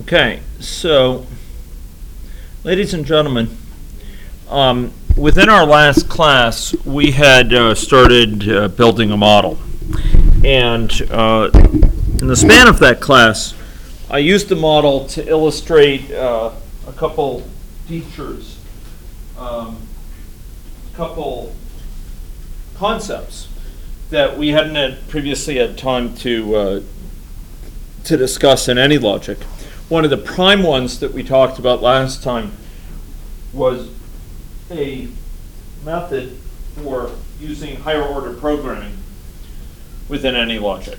Okay, so ladies and gentlemen, within our last class we had started building a model, and in the span of that class I used the model to illustrate a couple features, a couple concepts that we hadn't previously had time to discuss in AnyLogic. One of the prime ones that we talked about last time was a method for using higher order programming within AnyLogic.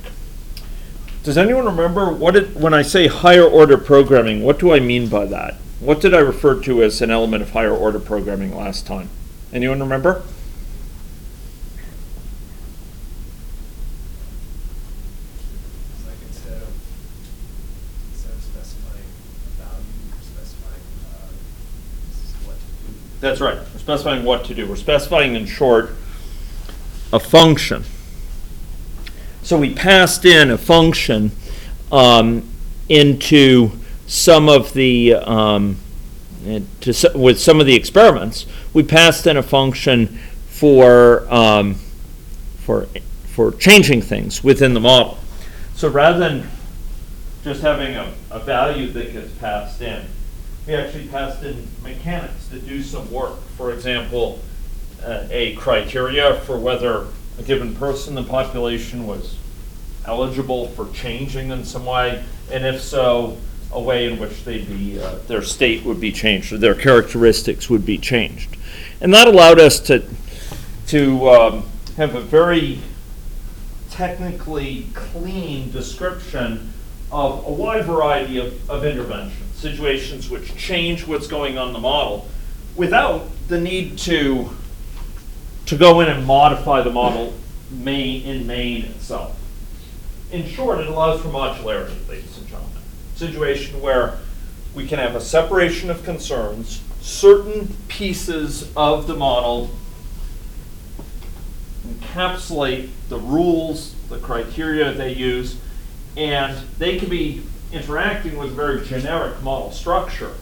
Does anyone remember when I say higher order programming, what do I mean by that? What did I refer to as an element of higher order programming last time? Anyone remember? That's right. We're specifying what to do. We're specifying, in short, a function. So we passed in a function into some of the with some of the experiments. We passed in a function for changing things within the model. So rather than just having a value that gets passed in, we actually passed in mechanics to do some work. For example, a criteria for whether a given person in the population was eligible for changing in some way, and if so, a way in which their state would be changed, or their characteristics would be changed. And that allowed us to have a very technically clean description of a wide variety of interventions. Situations which change what's going on in the model without the need to go in and modify the model in main itself. In short, it allows for modularity, ladies and gentlemen. Situation where we can have a separation of concerns, certain pieces of the model encapsulate the rules, the criteria they use, and they can be interacting with a very generic model structure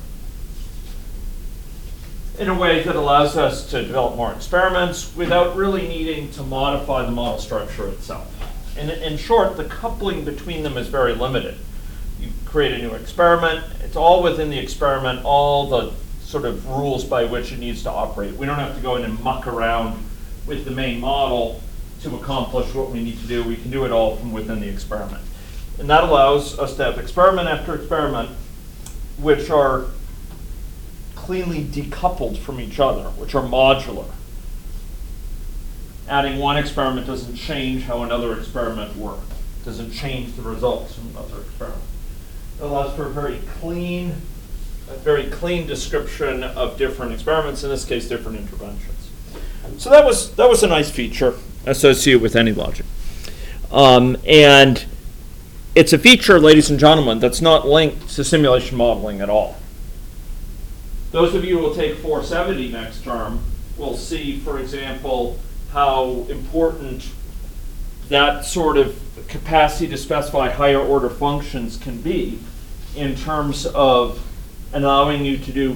in a way that allows us to develop more experiments without really needing to modify the model structure itself. And in short, the coupling between them is very limited. You create a new experiment, it's all within the experiment, all the sort of rules by which it needs to operate. We don't have to go in and muck around with the main model to accomplish what we need to do. We can do it all from within the experiment. And that allows us to have experiment after experiment which are cleanly decoupled from each other, which are modular. Adding one experiment doesn't change how another experiment works. It doesn't change the results from another experiment. It allows for a very clean description of different experiments, in this case, different interventions. So that was a nice feature associated with AnyLogic. And it's a feature, ladies and gentlemen, that's not linked to simulation modeling at all. Those of you who will take 470 next term will see, for example, how important that sort of capacity to specify higher order functions can be in terms of allowing you to do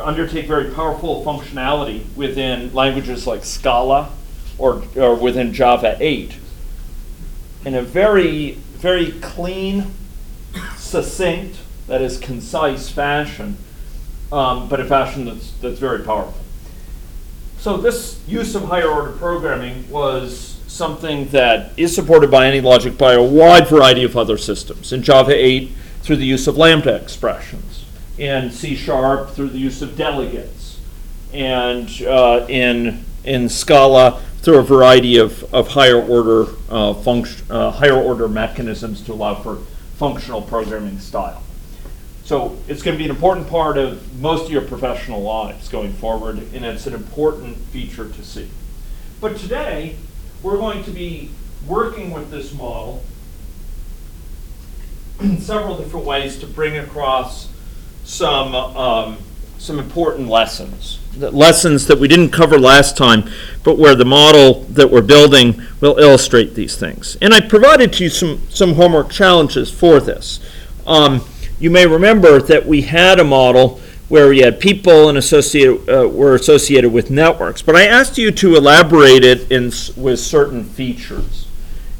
undertake very powerful functionality within languages like Scala or within Java 8 in a very, very clean, succinct, that is concise fashion, but a fashion that's very powerful. So this use of higher order programming was something that is supported by AnyLogic by a wide variety of other systems. In Java 8, through the use of lambda expressions. In C# through the use of delegates. And in Scala, through a variety of higher order mechanisms to allow for functional programming style. So it's going to be an important part of most of your professional lives going forward, and it's an important feature to see. But today, we're going to be working with this model in several different ways to bring across some some important lessons. The lessons that we didn't cover last time, but where the model that we're building will illustrate these things. And I provided to you some homework challenges for this. You may remember that we had a model where we had people and were associated with networks. But I asked you to elaborate it with certain features.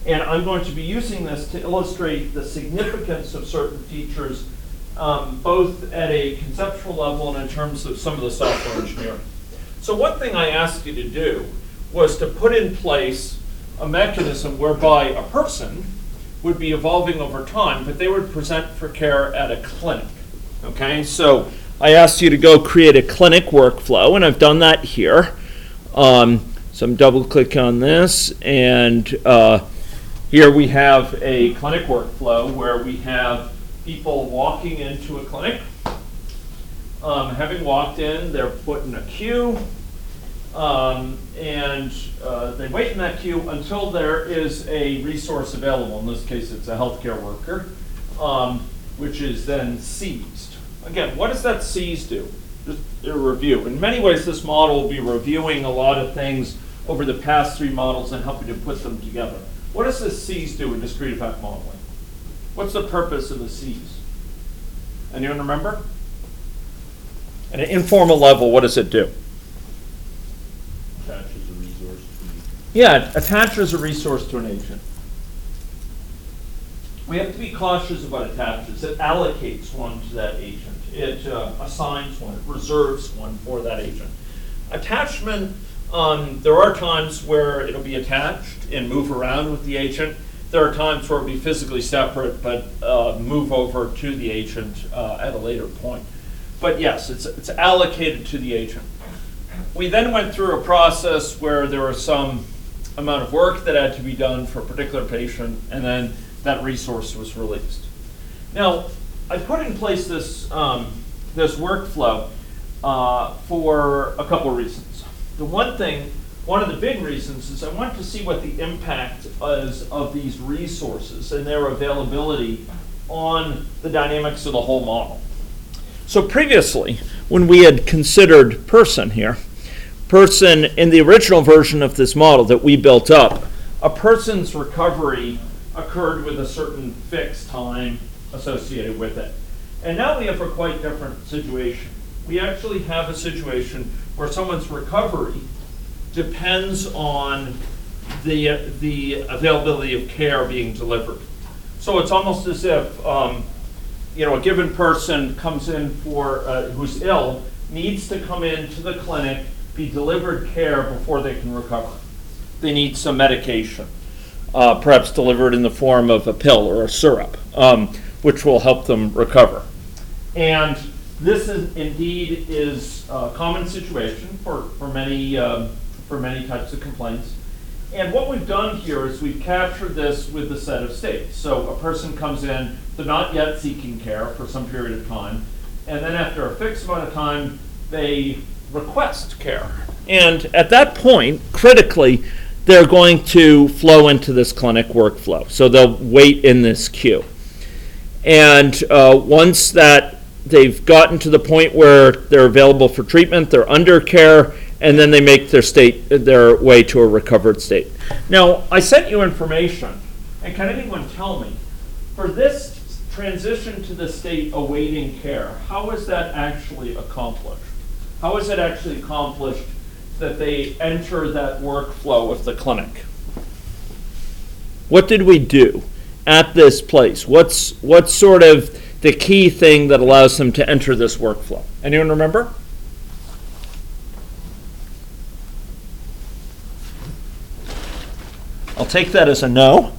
And I'm going to be using this to illustrate the significance of certain features, both at a conceptual level and in terms of some of the software engineering. So one thing I asked you to do was to put in place a mechanism whereby a person would be evolving over time, but they would present for care at a clinic. Okay, so I asked you to go create a clinic workflow, and I've done that here. So I'm double-click on this, and here we have a clinic workflow where we have people walking into a clinic. Having walked in, they're put in a queue, and they wait in that queue until there is a resource available. In this case, it's a healthcare worker, which is then seized. Again, what does that seize do? Just a review. In many ways, this model will be reviewing a lot of things over the past 3 models and helping to put them together. What does this seize do in discrete effect modeling? What's the purpose of the seize? Anyone remember? At an informal level, what does it do? Attaches a resource to an agent. Yeah, it attaches a resource to an agent. We have to be cautious about attaches. It allocates one to that agent. It assigns one. It reserves one for that agent. Attachment, there are times where it'll be attached and move around with the agent. There are times where it'll be physically separate but move over to the agent at a later point. But yes, it's allocated to the agent. We then went through a process where there was some amount of work that had to be done for a particular patient, and then that resource was released. Now, I put in place this workflow for a couple of reasons. One of the big reasons is I want to see what the impact is of these resources and their availability on the dynamics of the whole model. So previously, when we had considered person here, person in the original version of this model that we built up, a person's recovery occurred with a certain fixed time associated with it. And now we have a quite different situation. We actually have a situation where someone's recovery depends on the availability of care being delivered. So it's almost as if a given person comes in for who's ill, needs to come into the clinic, be delivered care before they can recover. They need some medication, perhaps delivered in the form of a pill or a syrup, which will help them recover. And this is indeed a common situation for many types of complaints. And what we've done here is we've captured this with the set of states. So a person comes in, they're not yet seeking care for some period of time, and then after a fixed amount of time, they request care. And at that point, critically, they're going to flow into this clinic workflow. So they'll wait in this queue. And once that they've gotten to the point where they're available for treatment, they're under care, and then they make their way to a recovered state. Now, I sent you information, and can anyone tell me, for this transition to the state awaiting care, how is that actually accomplished? How is it actually accomplished that they enter that workflow of the clinic? What did we do at this place? What's sort of the key thing that allows them to enter this workflow? Anyone remember? I'll take that as a no.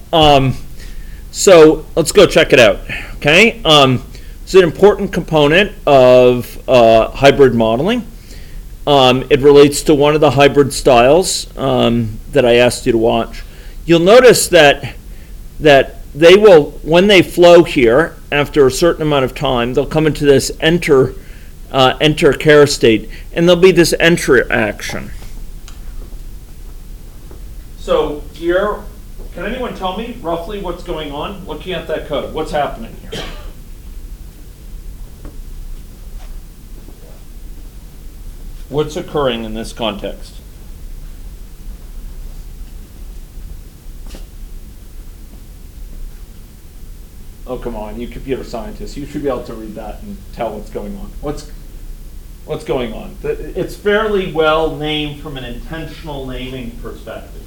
So let's go check it out. Okay, it's an important component of hybrid modeling. It relates to one of the hybrid styles that I asked you to watch. You'll notice that they will, when they flow here, after a certain amount of time, they'll come into this enter care state, and there'll be this enter action. So here, can anyone tell me roughly what's going on? Looking at that code, what's happening here? what's occurring in this context? Oh, come on, you computer scientists. You should be able to read that and tell what's going on. What's going on? It's fairly well named from an intentional naming perspective.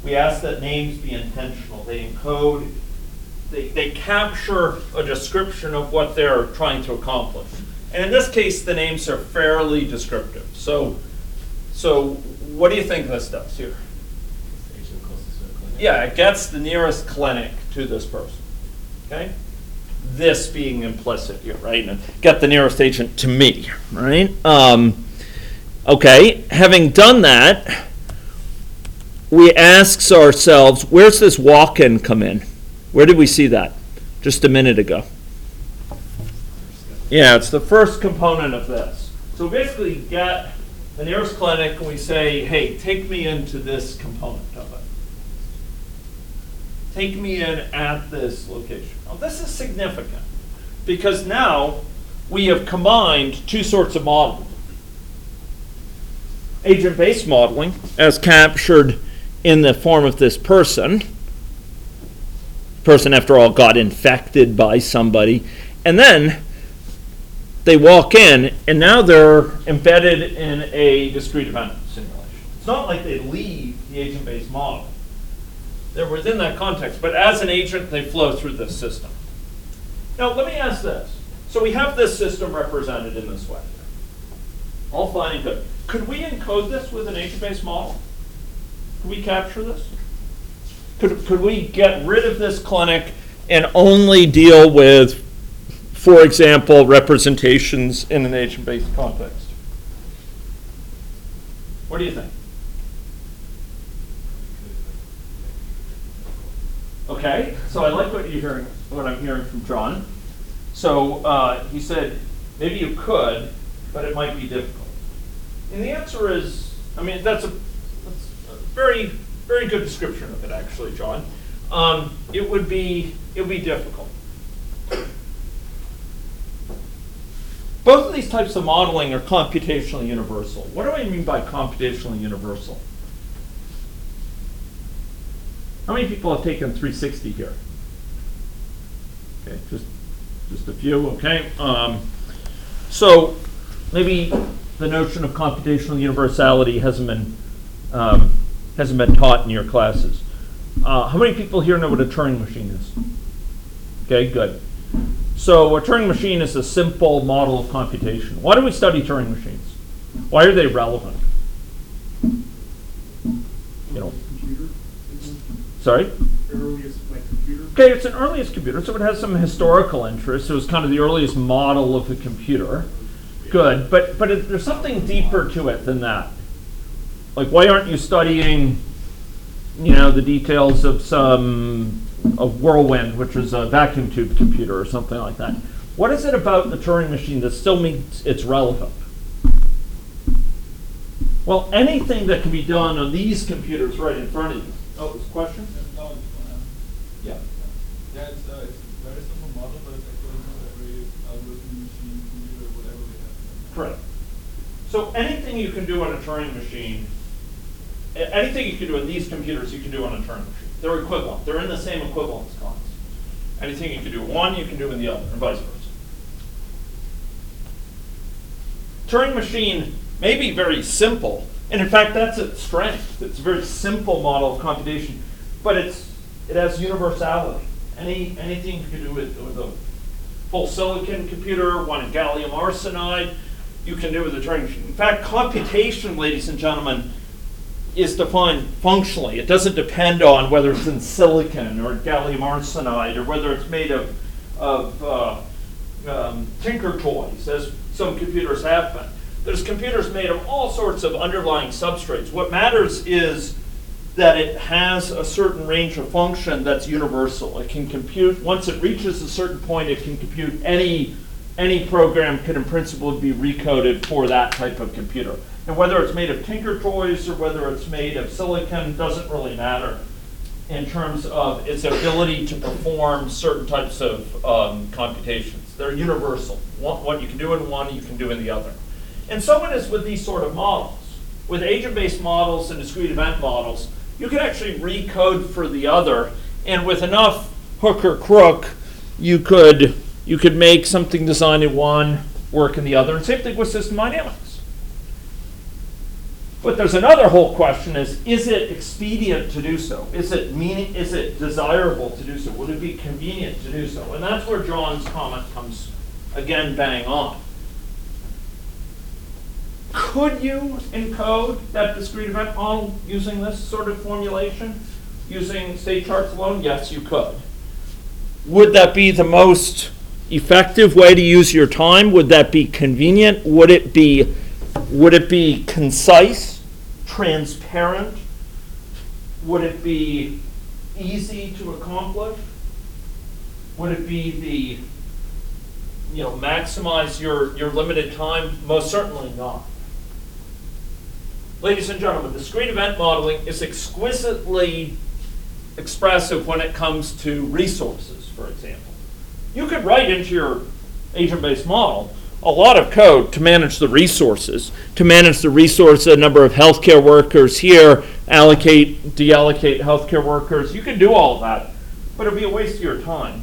We ask that names be intentional. They encode, they capture a description of what they're trying to accomplish. And in this case, the names are fairly descriptive. So what do you think this does here? Yeah, it gets the nearest clinic to this person. Okay? This being implicit here, right? And get the nearest agent to me, right? Okay, having done that, we ask ourselves, where's this walk-in come in? Where did we see that? Just a minute ago. Yeah, it's the first component of this. So basically get the nearest clinic and we say, hey, take me into this component of it. Take me in at this location. Now this is significant because now we have combined two sorts of modeling. Agent-based modeling, as captured in the form of this person. Person, after all, got infected by somebody. And then they walk in, and now they're embedded in a discrete event simulation. It's not like they leave the agent-based model. They're within that context, but as an agent, they flow through this system. Now, let me ask this. So we have this system represented in this way. All fine and good. Could we encode this with an agent-based model? Could we capture this? Could we get rid of this clinic and only deal with, for example, representations in an agent-based context? What do you think? Okay, so I like what I'm hearing from John. So he said maybe you could, but it might be difficult. And the answer is, I mean, that's a very, very good description of it, actually, John. It would be difficult. Both of these types of modeling are computationally universal. What do I mean by computationally universal? How many people have taken 360 here? Okay, just a few, okay. So maybe the notion of computational universality hasn't been taught in your classes. How many people here know what a Turing machine is? Okay, good. So a Turing machine is a simple model of computation. Why do we study Turing machines? Why are they relevant? You know. Sorry? Earliest computer. Okay, it's an earliest computer, so it has some historical interest. It was kind of the earliest model of the computer. Good, but there's something deeper to it than that. Like, why aren't you studying, the details of Whirlwind, which is a vacuum tube computer or something like that? What is it about the Turing machine that still means it's relevant? Well, anything that can be done on these computers right in front of you. Oh, there's a question? Yeah. Yeah, it's very simple model, but it's actually not every algorithm, machine, computer, whatever we have. Correct. So anything you can do on a Turing machine, anything you can do on these computers, you can do on a Turing machine. They're equivalent. They're in the same equivalence class. Anything you can do in one, you can do in the other, and vice versa. Turing machine may be very simple, and in fact, that's its strength. It's a very simple model of computation, but it has universality. Anything you can do with a full silicon computer, one in gallium arsenide, you can do with a Turing machine. In fact, computation, ladies and gentlemen, is defined functionally. It doesn't depend on whether it's in silicon or gallium arsenide or whether it's made of tinker toys, as some computers have been. There's computers made of all sorts of underlying substrates. What matters is that it has a certain range of function that's universal. It can compute, once it reaches a certain point, it can compute any program could in principle be recoded for that type of computer. And whether it's made of tinker toys or whether it's made of silicon doesn't really matter in terms of its ability to perform certain types of computations. They're universal. What you can do in one, you can do in the other. And so it is with these sort of models. With agent-based models and discrete event models, you can actually recode for the other, and with enough hook or crook, you could make something designed in one work in the other. And same thing with system dynamics. But there's another whole question: is it expedient to do so? Is it desirable to do so? Would it be convenient to do so? And that's where John's comment comes again bang on. Could you encode that discrete event model using this sort of formulation, using state charts alone? Yes, you could. Would that be the most effective way to use your time? Would that be convenient? Would it be concise, transparent? Would it be easy to accomplish? Would it be maximize your limited time? Most certainly not. Ladies and gentlemen, discrete event modeling is exquisitely expressive when it comes to resources, for example. You could write into your agent-based model a lot of code to manage the resources, a number of healthcare workers here, deallocate healthcare workers. You can do all of that, but it'll be a waste of your time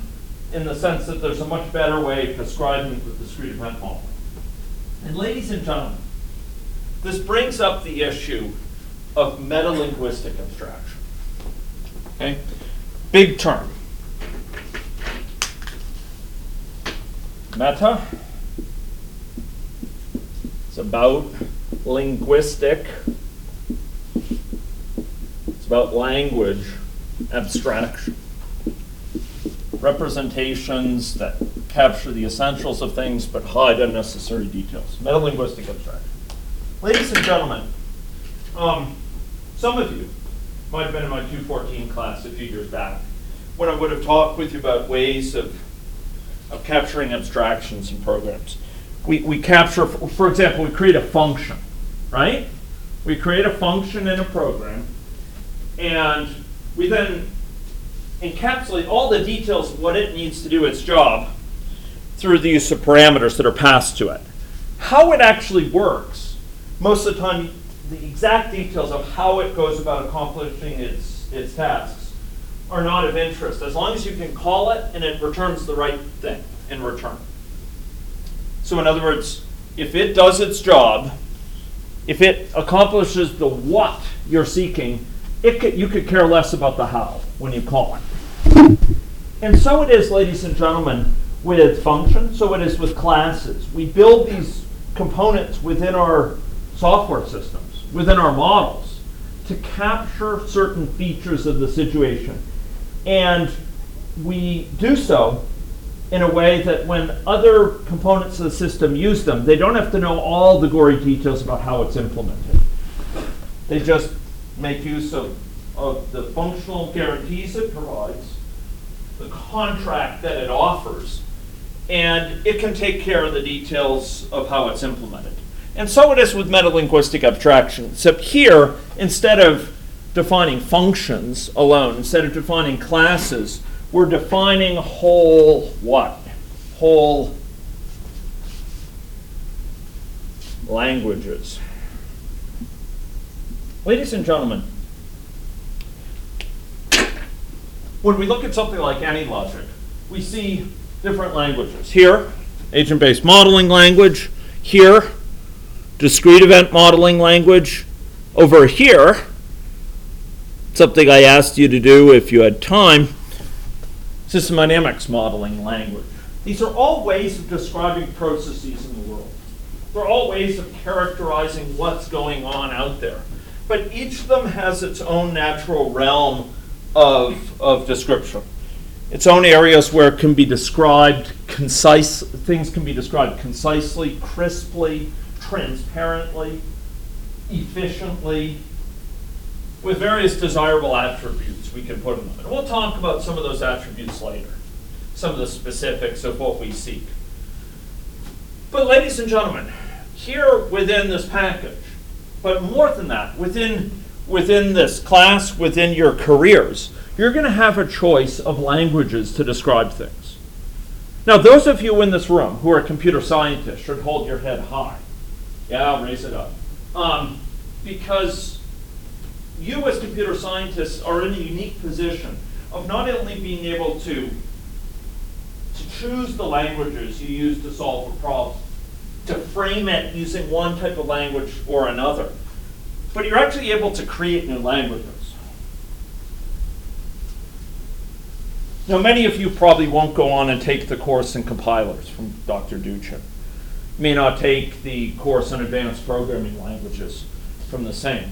in the sense that there's a much better way of describing with discrete event modeling. And ladies and gentlemen, this brings up the issue of metalinguistic abstraction. Okay? Big term. Meta. It's about linguistic. It's about language abstraction. Representations that capture the essentials of things but hide unnecessary details. Metalinguistic abstraction. Ladies and gentlemen, some of you might have been in my 214 class a few years back when I would have talked with you about ways of capturing abstractions in programs. We capture, for example, we create a function, right? We create a function in a program, and we then encapsulate all the details of what it needs to do its job through the use of parameters that are passed to it. How it actually works, most of the time, the exact details of how it goes about accomplishing its tasks are not of interest, as long as you can call it and it returns the right thing in return. So in other words, if it does its job, if it accomplishes the what you're seeking, you could care less about the how when you call it. And so it is, ladies and gentlemen, with functions, so it is with classes. We build these components within our software systems, within our models, to capture certain features of the situation. And we do so in a way that when other components of the system use them, they don't have to know all the gory details about how it's implemented. They just make use of the functional guarantees it provides, the contract that it offers, and it can take care of the details of how it's implemented. And so it is with metalinguistic abstraction, except here, instead of defining functions alone, instead of defining classes, we're defining whole what? Whole languages. Ladies and gentlemen, when we look at something like AnyLogic, we see different languages. Here, agent-based modeling language. Here, discrete event modeling language. Over here, something I asked you to do if you had time, system dynamics modeling language. These are all ways of describing processes in the world. They're all ways of characterizing what's going on out there. But each of them has its own natural realm of description. Its own areas where it can be described things can be described concisely, crisply, transparently, efficiently, with various desirable attributes we can put in them. And we'll talk about some of those attributes later, some of the specifics of what we seek. But ladies and gentlemen, here within this package, but more than that, within this class, within your careers, you're going to have a choice of languages to describe things. Now, those of you in this room who are computer scientists should hold your head high. Yeah, I'll raise it up. Because you as computer scientists are in a unique position of not only being able to choose the languages you use to solve a problem, to frame it using one type of language or another, but you're actually able to create new languages. Now, many of you probably won't go on and take the course in compilers from Dr. Duchin. You may not take the course in advanced programming languages from the same.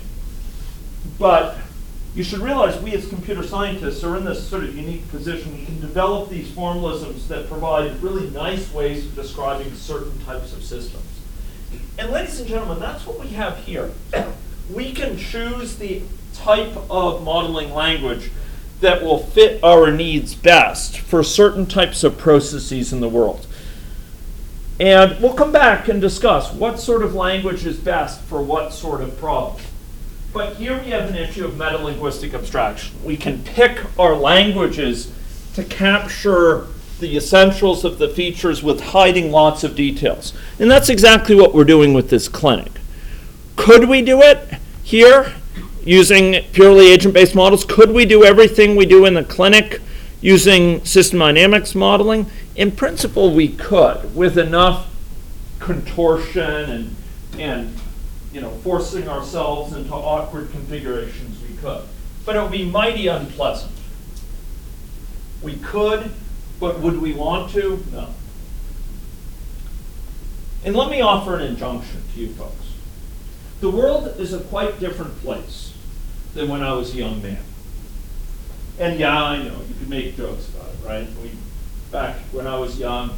But you should realize we as computer scientists are in this sort of unique position. We can develop these formalisms that provide really nice ways of describing certain types of systems. And ladies and gentlemen, that's what we have here. We can choose the type of modeling language that will fit our needs best for certain types of processes in the world. And we'll come back and discuss what sort of language is best for what sort of problem. But here we have an issue of metalinguistic abstraction. We can pick our languages to capture the essentials of the features with hiding lots of details. And that's exactly what we're doing with this clinic. Could we do it here using purely agent-based models? Could we do everything we do in the clinic using system dynamics modeling? In principle, we could, with enough contortion and forcing ourselves into awkward configurations, we could. But it would be mighty unpleasant. We could, but would we want to? No. And let me offer an injunction to you folks. The world is a quite different place than when I was a young man. And yeah, I know, you could make jokes about it, right? Back when I was young,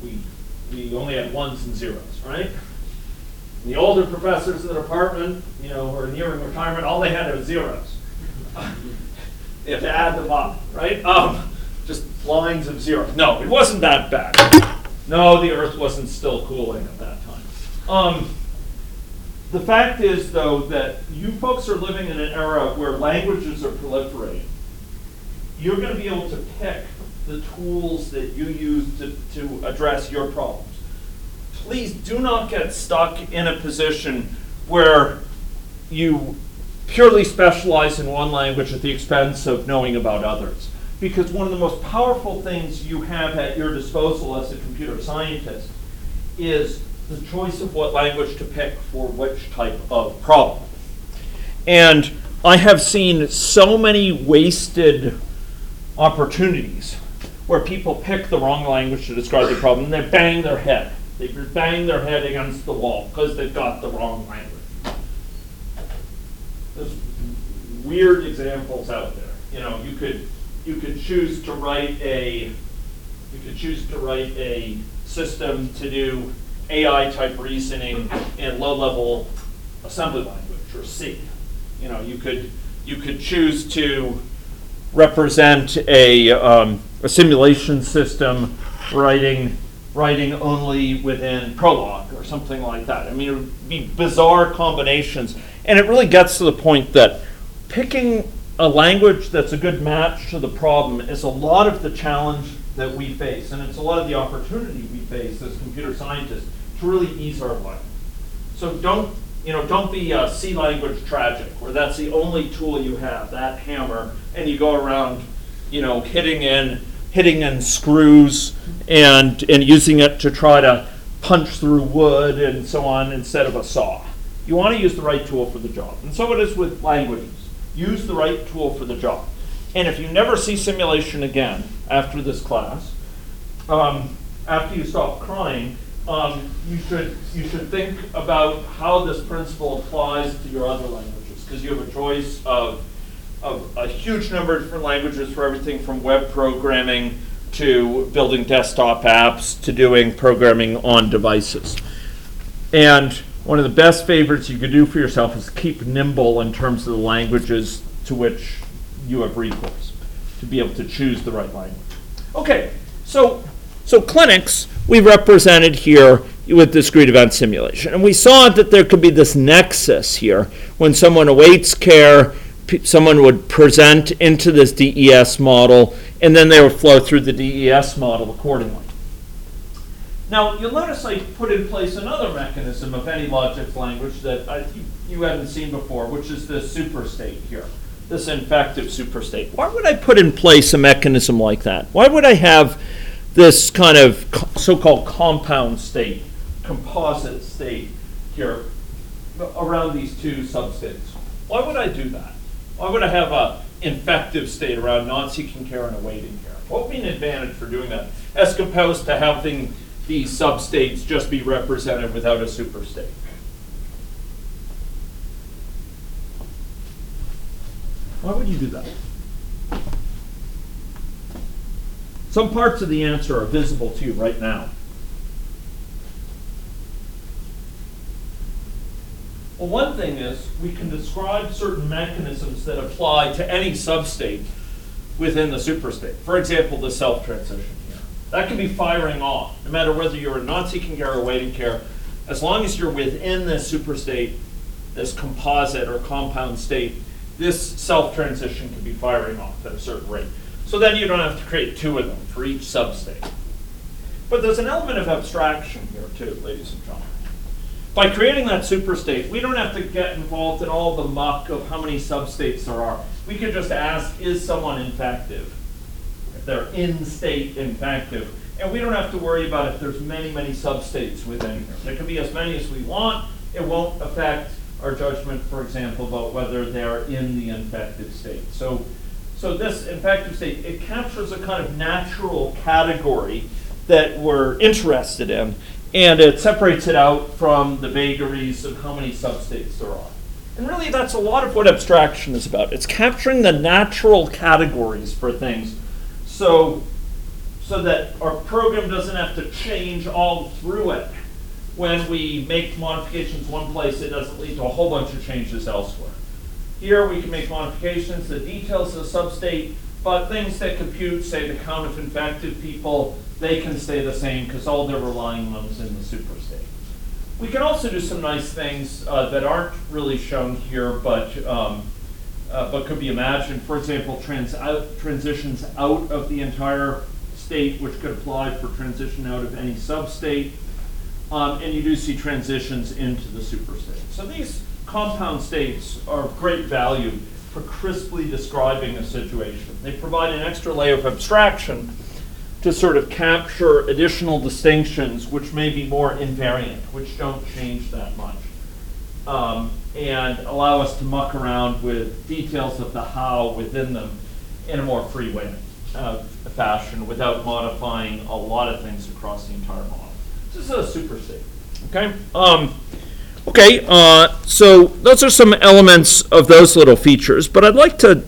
we only had ones and zeros, right? The older professors in the department, who are nearing retirement, all they had was zeros. You have to add them up, right? Just lines of zeros. No, it wasn't that bad. No, the Earth wasn't still cooling at that time. The fact is, though, that you folks are living in an era where languages are proliferating. You're going to be able to pick the tools that you use to address your problems. Please do not get stuck in a position where you purely specialize in one language at the expense of knowing about others. Because one of the most powerful things you have at your disposal as a computer scientist is the choice of what language to pick for which type of problem. And I have seen so many wasted opportunities where people pick the wrong language to describe the problem and they bang their head. They bang their head against the wall because they've got the wrong language. There's weird examples out there. You could choose to write a system to do AI type reasoning in low-level assembly language or C. You could choose to represent a simulation system writing only within Prolog or something like that. I mean, it would be bizarre combinations, and it really gets to the point that picking a language that's a good match to the problem is a lot of the challenge that we face, and it's a lot of the opportunity we face as computer scientists to really ease our life. So don't be C language tragic, where that's the only tool you have, that hammer, and you go around, hitting in screws and using it to try to punch through wood and so on instead of a saw. You want to use the right tool for the job. And so it is with languages. Use the right tool for the job. And if you never see simulation again after this class, after you stop crying, you should think about how this principle applies to your other languages, because you have a choice of a huge number of different languages for everything from web programming to building desktop apps to doing programming on devices. And one of the best favors you could do for yourself is keep nimble in terms of the languages to which you have recourse, to be able to choose the right language. Okay, so clinics we represented here with discrete event simulation. And we saw that there could be this nexus here. When someone awaits care, someone would present into this DES model, and then they would flow through the DES model accordingly. Now, you'll notice I put in place another mechanism of any logic language that you haven't seen before, which is the superstate here, this infective superstate. Why would I put in place a mechanism like that? Why would I have this kind of so-called compound state, composite state here around these two substates? Why would I do that? Why would I have an infective state around non-seeking care and awaiting care? What would be an advantage for doing that, as opposed to having these substates just be represented without a superstate? Why would you do that? Some parts of the answer are visible to you right now. Well, one thing is we can describe certain mechanisms that apply to any substate within the superstate. For example, the self-transition here. That can be firing off, no matter whether you're in non-seeking care or awaiting care. As long as you're within this superstate, this composite or compound state, this self-transition can be firing off at a certain rate. So then you don't have to create two of them for each substate. But there's an element of abstraction here too, ladies and gentlemen. By creating that superstate, we don't have to get involved in all the muck of how many substates there are. We could just ask, is someone infective? If they're in-state infective. And we don't have to worry about if there's many, many substates within here. There can be as many as we want. It won't affect our judgment, for example, about whether they're in the infective state. So this infective state, it captures a kind of natural category that we're interested in, and it separates it out from the vagaries of how many substates there are. And really, that's a lot of what abstraction is about. It's capturing the natural categories for things so that our program doesn't have to change all through it. When we make modifications one place, it doesn't lead to a whole bunch of changes elsewhere. Here, we can make modifications, the details of the substate, but things that compute, say the count of infected people, they can stay the same because all they're relying on is in the superstate. We can also do some nice things that aren't really shown here, but could be imagined. For example, transitions out of the entire state, which could apply for transition out of any substate. And you do see transitions into the superstate. So these compound states are of great value for crisply describing a situation. They provide an extra layer of abstraction to sort of capture additional distinctions which may be more invariant, which don't change that much, and allow us to muck around with details of the how within them in a more free way, fashion without modifying a lot of things across the entire model. This is a superstate, okay? So those are some elements of those little features, but I'd like to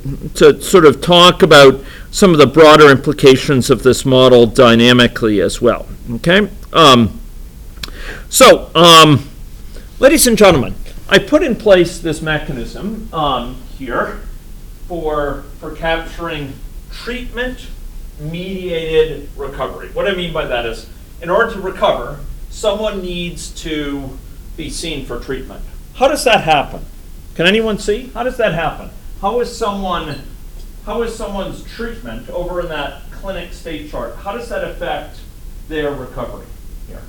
sort of talk about some of the broader implications of this model dynamically as well, okay? Ladies and gentlemen, I put in place this mechanism here for capturing treatment-mediated recovery. What I mean by that is, in order to recover, someone needs to be seen for treatment. How does that happen? Can anyone see? How does that happen? How is someone's treatment over in that clinic state chart, how does that affect their recovery here?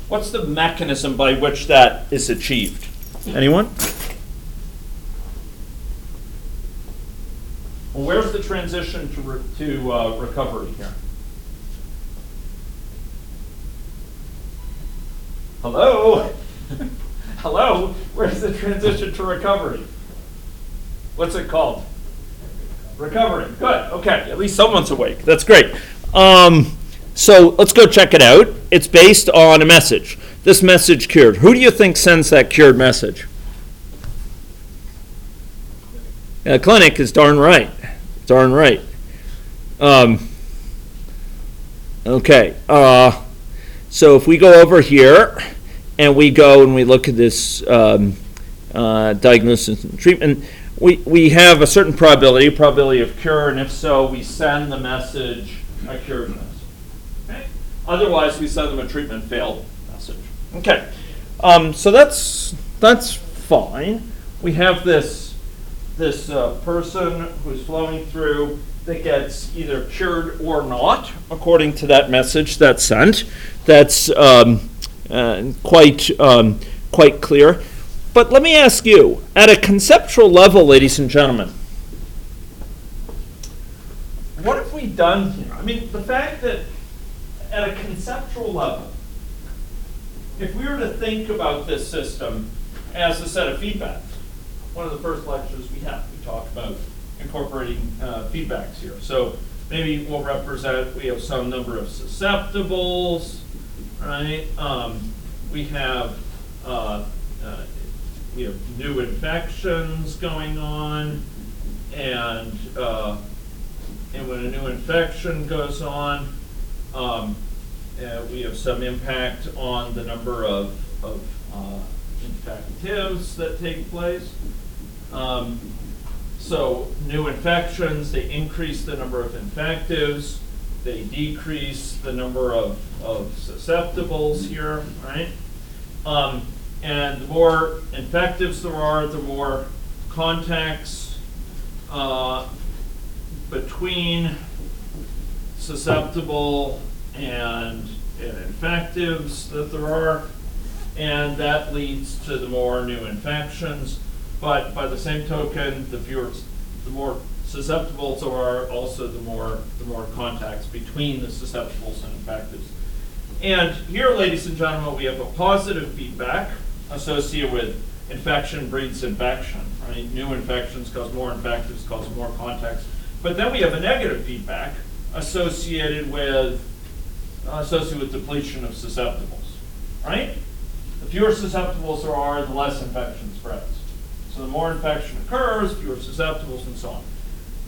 What's the mechanism by which that is achieved? Anyone? Well, where's the transition to recovery here? Hello? Hello? Where's the transition to recovery? What's it called? Recovery. Good. Okay. At least someone's awake. That's great. So let's go check it out. It's based on a message. This message cured. Who do you think sends that cured message? Clinic is darn right. Darn right. Okay. So if we go over here and we go and we look at this diagnosis and treatment, we have a certain probability of cure, and if so, we send the message a cured message. Okay? Otherwise, we send them a treatment failed message. Okay. So that's fine. We have this person who's flowing through, that gets either cured or not, according to that message that's sent. That's quite clear. But let me ask you, at a conceptual level, ladies and gentlemen, what have we done here? I mean, the fact that at a conceptual level, if we were to think about this system as a set of feedbacks, one of the first lectures we talk about incorporating feedbacks here. So maybe we'll represent, we have some number of susceptibles, right? We have new infections going on, and when a new infection goes on, we have some impact on the number of infectives that take place. So new infections, they increase the number of infectives, they decrease the number of susceptibles here, right? And the more infectives there are, the more contacts between susceptible and infectives that there are, and that leads to the more new infections. But by the same token, the more susceptibles there are, also the more contacts between the susceptibles and infectives. And here, ladies and gentlemen, we have a positive feedback associated with infection breeds infection. Right? New infections cause more infectives, cause more contacts. But then we have a negative feedback associated with depletion of susceptibles. Right? The fewer susceptibles there are, the less infection spreads. So the more infection occurs, fewer susceptibles, and so on.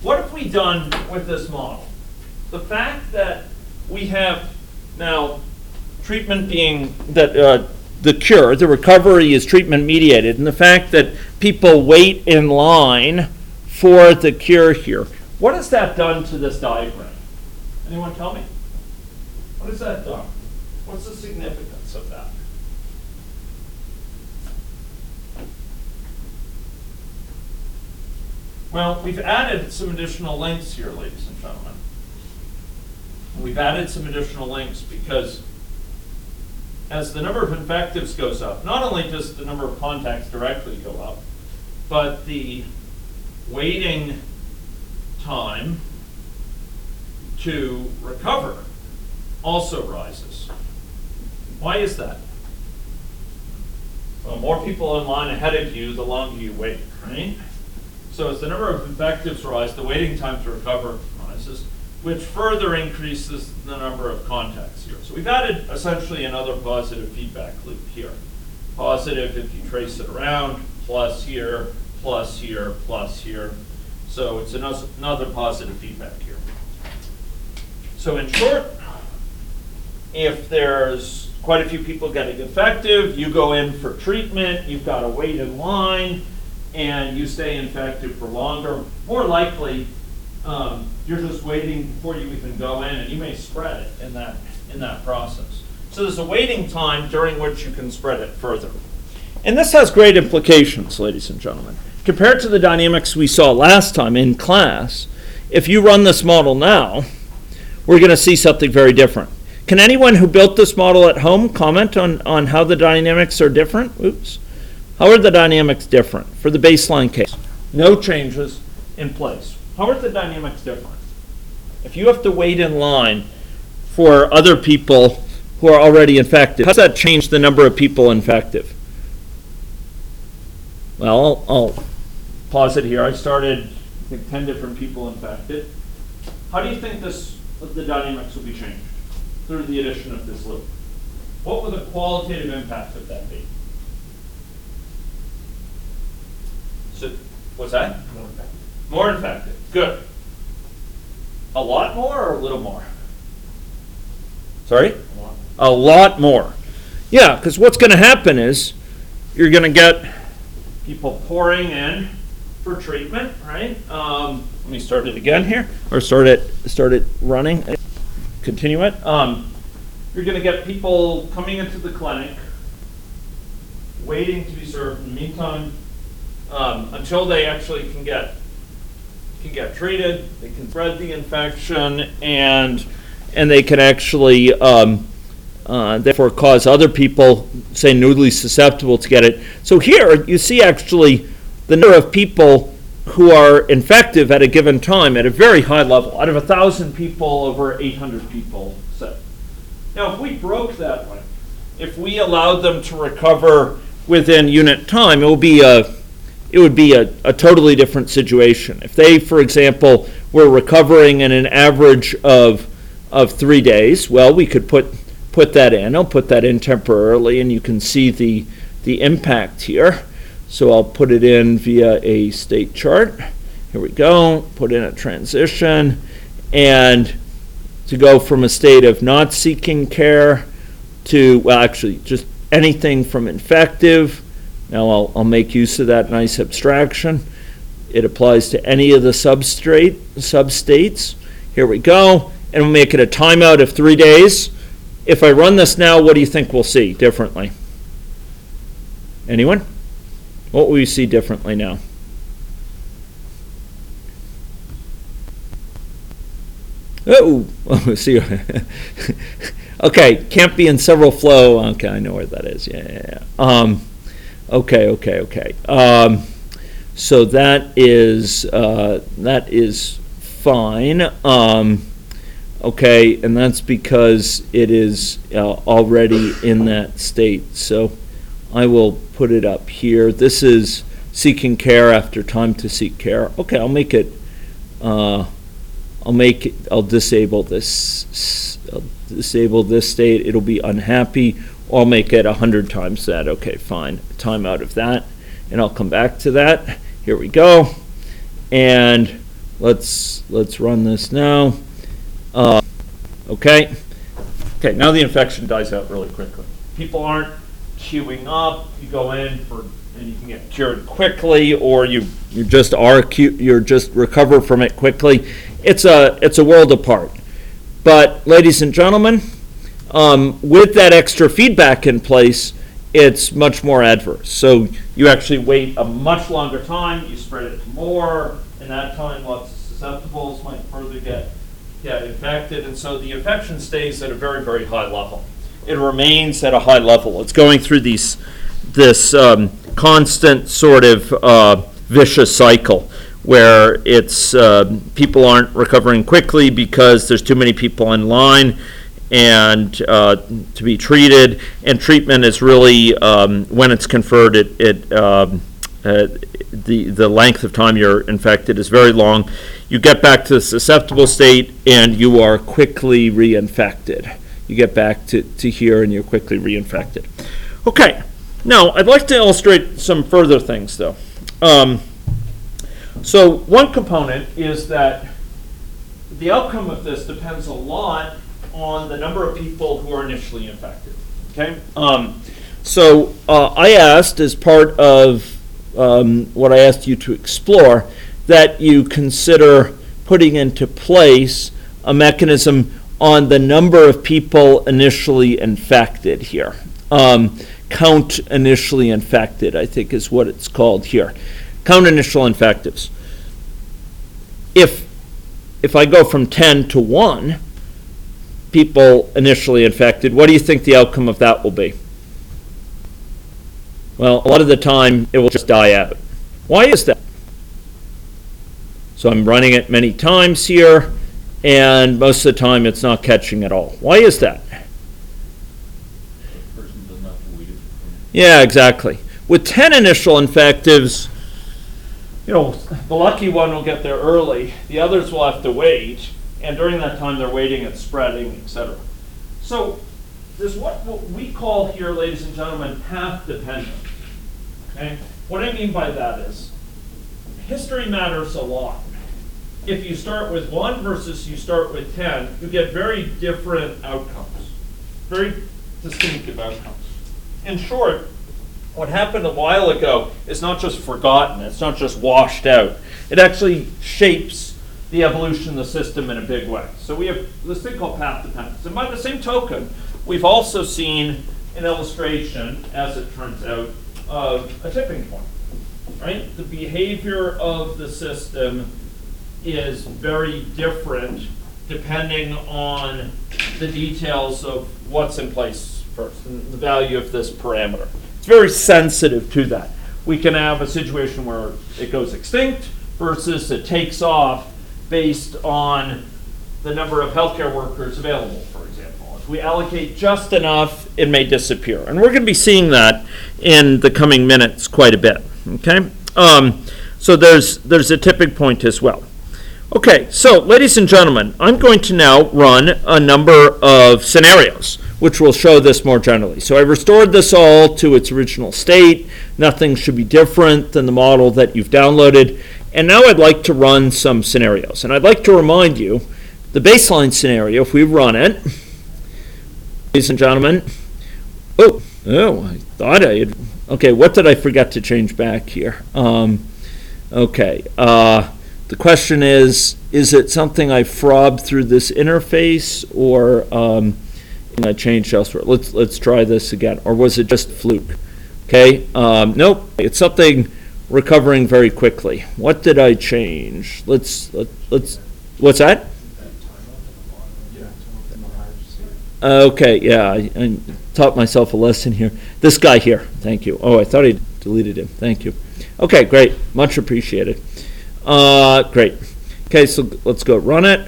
What have we done with this model? The fact that we have now treatment being that the cure, the recovery is treatment mediated, and the fact that people wait in line for the cure here. What has that done to this diagram? Anyone tell me? What has that done? What's the significance of that? Well, we've added some additional links here, ladies and gentlemen. We've added some additional links because as the number of infectives goes up, not only does the number of contacts directly go up, but the waiting time to recover also rises. Why is that? Well, more people in line ahead of you, the longer you wait, right? So as the number of infectives rise, the waiting time to recover rises, which further increases the number of contacts here. So we've added essentially another positive feedback loop here. Positive if you trace it around, plus here, plus here, plus here. So it's another positive feedback here. So in short, if there's quite a few people getting infective, you go in for treatment, you've got to wait in line, and you stay infected for longer, more likely you're just waiting before you even go in, and you may spread it in that process. So there's a waiting time during which you can spread it further. And this has great implications, ladies and gentlemen. Compared to the dynamics we saw last time in class, if you run this model now, we're going to see something very different. Can anyone who built this model at home comment on how the dynamics are different? Oops. How are the dynamics different for the baseline case? No changes in place. How are the dynamics different? If you have to wait in line for other people who are already infected, how does that change the number of people infected? Well, I'll pause it here. I started, I think, 10 different people infected. How do you think the dynamics will be changed through the addition of this loop? What would the qualitative impact of that be? So, what's that? More infected. More infected. Good. A lot more or a little more? Sorry? A lot more. Yeah, because what's going to happen is you're going to get people pouring in for treatment, right? Let me start it again here, or start it running. Continue it. You're going to get people coming into the clinic, waiting to be served. In the meantime, until they actually can get can get treated, they can spread the infection, and they can actually therefore cause other people, say, newly susceptible to get it. So here you see actually the number of people who are infective at a given time at a very high level. Out of 1,000 people, over 800 people say. Now, if we broke that way, if we allowed them to recover within unit time, it would be a totally different situation. If they, for example, were recovering in an average of 3 days, well, we could put that in. I'll put that in temporarily, and you can see the impact here. So I'll put it in via a state chart. Here we go. Put in a transition, and to go from a state of not seeking care to, well, actually just anything from infective. Now I'll make use of that nice abstraction. It applies to any of the substates. Here we go, and we'll make it a timeout of 3 days. If I run this now, what do you think we'll see differently? Anyone? What will we see differently now? Oh, see. Okay, can't be in several flow. Okay, I know where that is. Yeah. Okay. So that is fine. Okay, and that's because it is already in that state. So I will put it up here. This is seeking care after time to seek care. Okay, I'll make it. I'll disable this. I'll disable this state. It'll be unhappy. Or I'll make it 100 times that. Okay, fine. Time out of that, and I'll come back to that. Here we go, and let's run this now. Okay. Now the infection dies out really quickly. People aren't queuing up. You go in and you can get cured quickly, or you just recover from it quickly. It's a world apart. But ladies and gentlemen, with that extra feedback in place, it's much more adverse. So you actually wait a much longer time. You spread it to more, and that time lots of susceptibles might further get infected, and so the infection stays at a very, very high level. It remains at a high level. It's going through this constant sort of vicious cycle where it's people aren't recovering quickly because there's too many people in line and to be treated, and treatment is really when it's conferred, the length of time you're infected is very long. You get back to the susceptible state and you are quickly reinfected. You get back to here and you're quickly reinfected. Okay, now I'd like to illustrate some further things though. So one component is that the outcome of this depends a lot on the number of people who are initially infected. Okay, so I asked as part of what I asked you to explore, that you consider putting into place a mechanism on the number of people initially infected here. Count initially infected, I think is what it's called here. Count initial infectives. If I go from 10 to 1 people initially infected, what do you think the outcome of that will be? Well, a lot of the time it will just die out. Why is that? So I'm running it many times here, and most of the time it's not catching at all. Why is that? The person does not wait. Yeah, exactly. With 10 initial infectives, the lucky one will get there early. The others will have to wait, and during that time they're waiting, it's spreading, etc. So there's what we call here, ladies and gentlemen, path dependent. Okay? What I mean by that is history matters a lot. If you start with 1 versus you start with 10, you get very different outcomes, very distinctive outcomes. In short, what happened a while ago is not just forgotten, it's not just washed out. It actually shapes the evolution of the system in a big way. So we have this thing called path dependence. And by the same token, we've also seen an illustration, as it turns out, of a tipping point, right? The behavior of the system is very different depending on the details of what's in place first and the value of this parameter. It's very sensitive to that. We can have a situation where it goes extinct versus it takes off based on the number of healthcare workers available, for example. If we allocate just enough, it may disappear. And we're going to be seeing that in the coming minutes quite a bit. Okay? So there's a tipping point as well. Okay, so ladies and gentlemen, I'm going to now run a number of scenarios, which will show this more generally. So I restored this all to its original state. Nothing should be different than the model that you've downloaded. And now I'd like to run some scenarios. And I'd like to remind you, the baseline scenario, if we run it, ladies and gentlemen, I thought I had, okay, what did I forget to change back here? The question is it something I frobbed through this interface, or I changed elsewhere? Let's try this again. Or was it just fluke? Okay, nope, it's something recovering very quickly. What did I change? Let's what's that? Okay, yeah, I taught myself a lesson here. This guy here, thank you. Oh, I thought I deleted him. Thank you. Okay, great, much appreciated. Great. Okay, so let's go run it.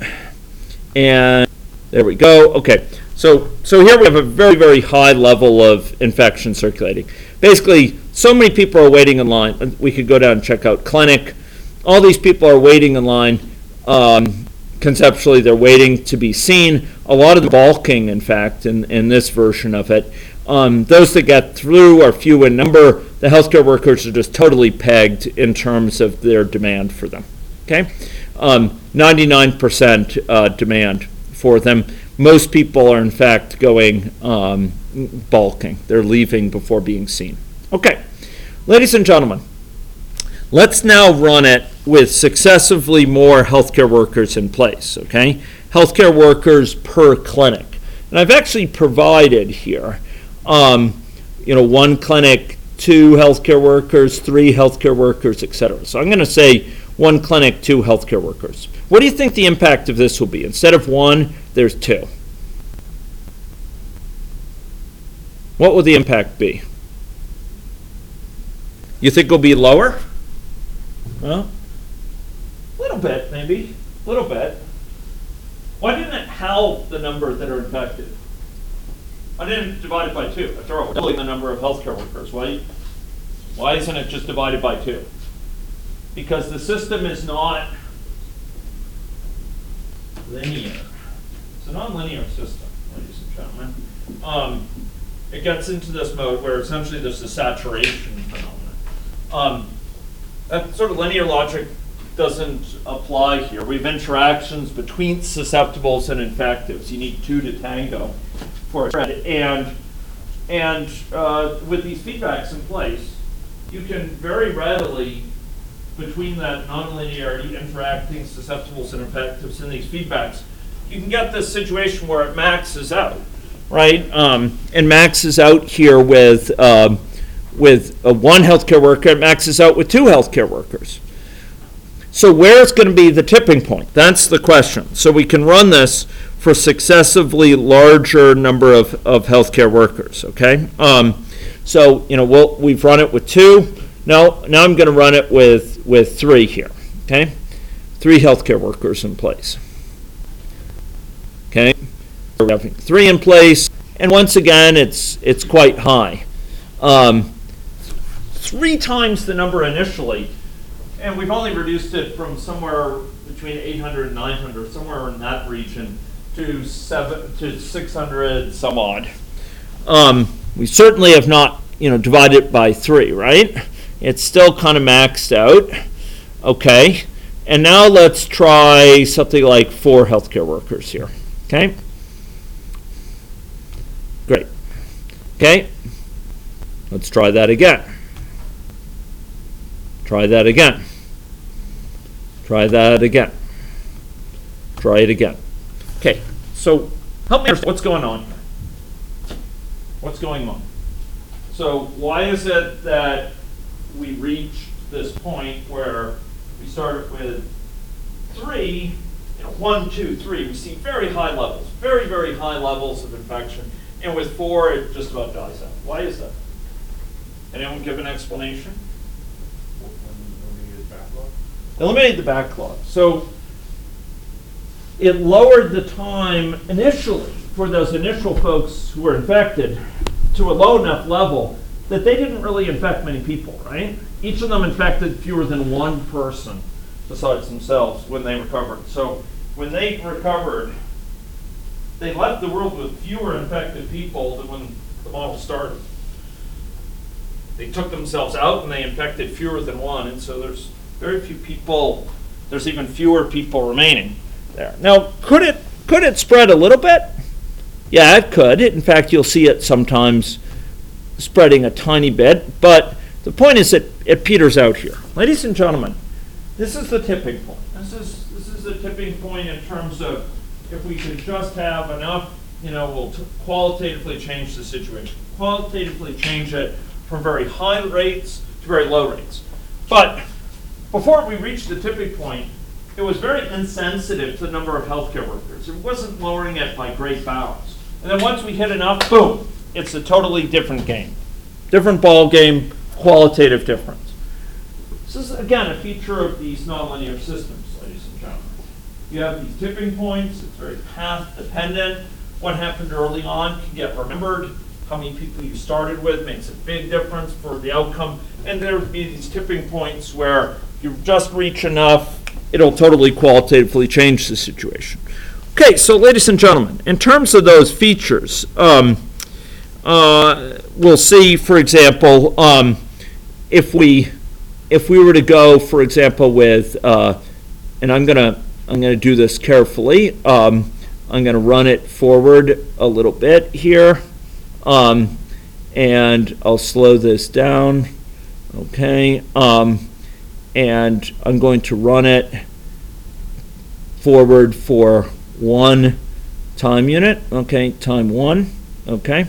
And there we go. Okay, so here we have a very, very high level of infection circulating. Basically, so many people are waiting in line. We could go down and check out clinic. All these people are waiting in line. Conceptually, they're waiting to be seen. A lot of the balking, in fact, in this version of it, those that get through are few in number. The healthcare workers are just totally pegged in terms of their demand for them. Okay, 99% demand for them. Most people are, in fact, going balking. They're leaving before being seen. Okay, ladies and gentlemen, let's now run it with successively more healthcare workers in place. Okay, healthcare workers per clinic, and I've actually provided here, one clinic, 2 healthcare workers, 3 healthcare workers, etc. So I'm going to say 1 clinic, 2 healthcare workers. What do you think the impact of this will be? Instead of 1, there's 2. What will the impact be? You think it'll be lower? Well, a little bit, maybe. A little bit. Why didn't it halve the number that are infected? I didn't divide it by 2. After all, we're doubling the number of healthcare workers. Why isn't it just divided by 2? Because the system is not linear. It's a non-linear system, ladies and gentlemen. It gets into this mode where essentially there's a saturation phenomenon. That sort of linear logic doesn't apply here. We have interactions between susceptibles and infectives. You need 2 to tango for a trend. And with these feedbacks in place, you can very readily, between that nonlinearity, interacting susceptibles and infectives in these feedbacks, you can get this situation where it maxes out, right? And maxes out here with 1 healthcare worker, it maxes out with 2 healthcare workers. So where's going to be the tipping point? That's the question. So we can run this for successively larger number of healthcare workers, okay? So, we've run it with 2. Now I'm going to run it with 3 here, okay? 3 healthcare workers in place. Okay? We're having 3 in place, and once again, it's quite high. 3 times the number initially, and we've only reduced it from somewhere between 800 and 900, somewhere in that region, to 600 some odd. We certainly have not, divided it by 3, right? It's still kind of maxed out. Okay, and now let's try something like 4 healthcare workers here. Okay, great. Okay, let's try that again. Try that again. Try that again. Try it again. Okay, so help me understand what's going on here. What's going on? So why is it that we reached this point where we started with 3, 1, 2, 3, we see very high levels, very, very high levels of infection. And with 4, it just about dies out. Why is that? Anyone give an explanation? Eliminated the backlog. So it lowered the time initially for those initial folks who were infected to a low enough level that they didn't really infect many people, right? Each of them infected fewer than one person besides themselves when they recovered. So when they recovered, they left the world with fewer infected people than when the model started. They took themselves out and they infected fewer than one, and so there's very few people, there's even fewer people remaining there. Now, could it spread a little bit? Yeah, it could. In fact, you'll see it sometimes spreading a tiny bit, but the point is that it peters out here. Ladies and gentlemen, this is the tipping point. This is the tipping point in terms of if we could just have enough, we'll qualitatively change the situation. Qualitatively change it from very high rates to very low rates. But before we reached the tipping point, it was very insensitive to the number of healthcare workers. It wasn't lowering it by great bounds. And then once we hit enough, boom, it's a totally different game. Different ball game, qualitative difference. This is, again, a feature of these nonlinear systems, ladies and gentlemen. You have these tipping points. It's very path dependent. What happened early on can get remembered. How many people you started with makes a big difference for the outcome. And there would be these tipping points where you just reach enough, it'll totally qualitatively change the situation. Okay, so ladies and gentlemen, in terms of those features, we'll see, for example, if we were to go, for example, with, and I'm gonna do this carefully. I'm gonna run it forward a little bit here, and I'll slow this down. Okay, and I'm going to run it forward for 1 time unit. Okay, time 1. Okay.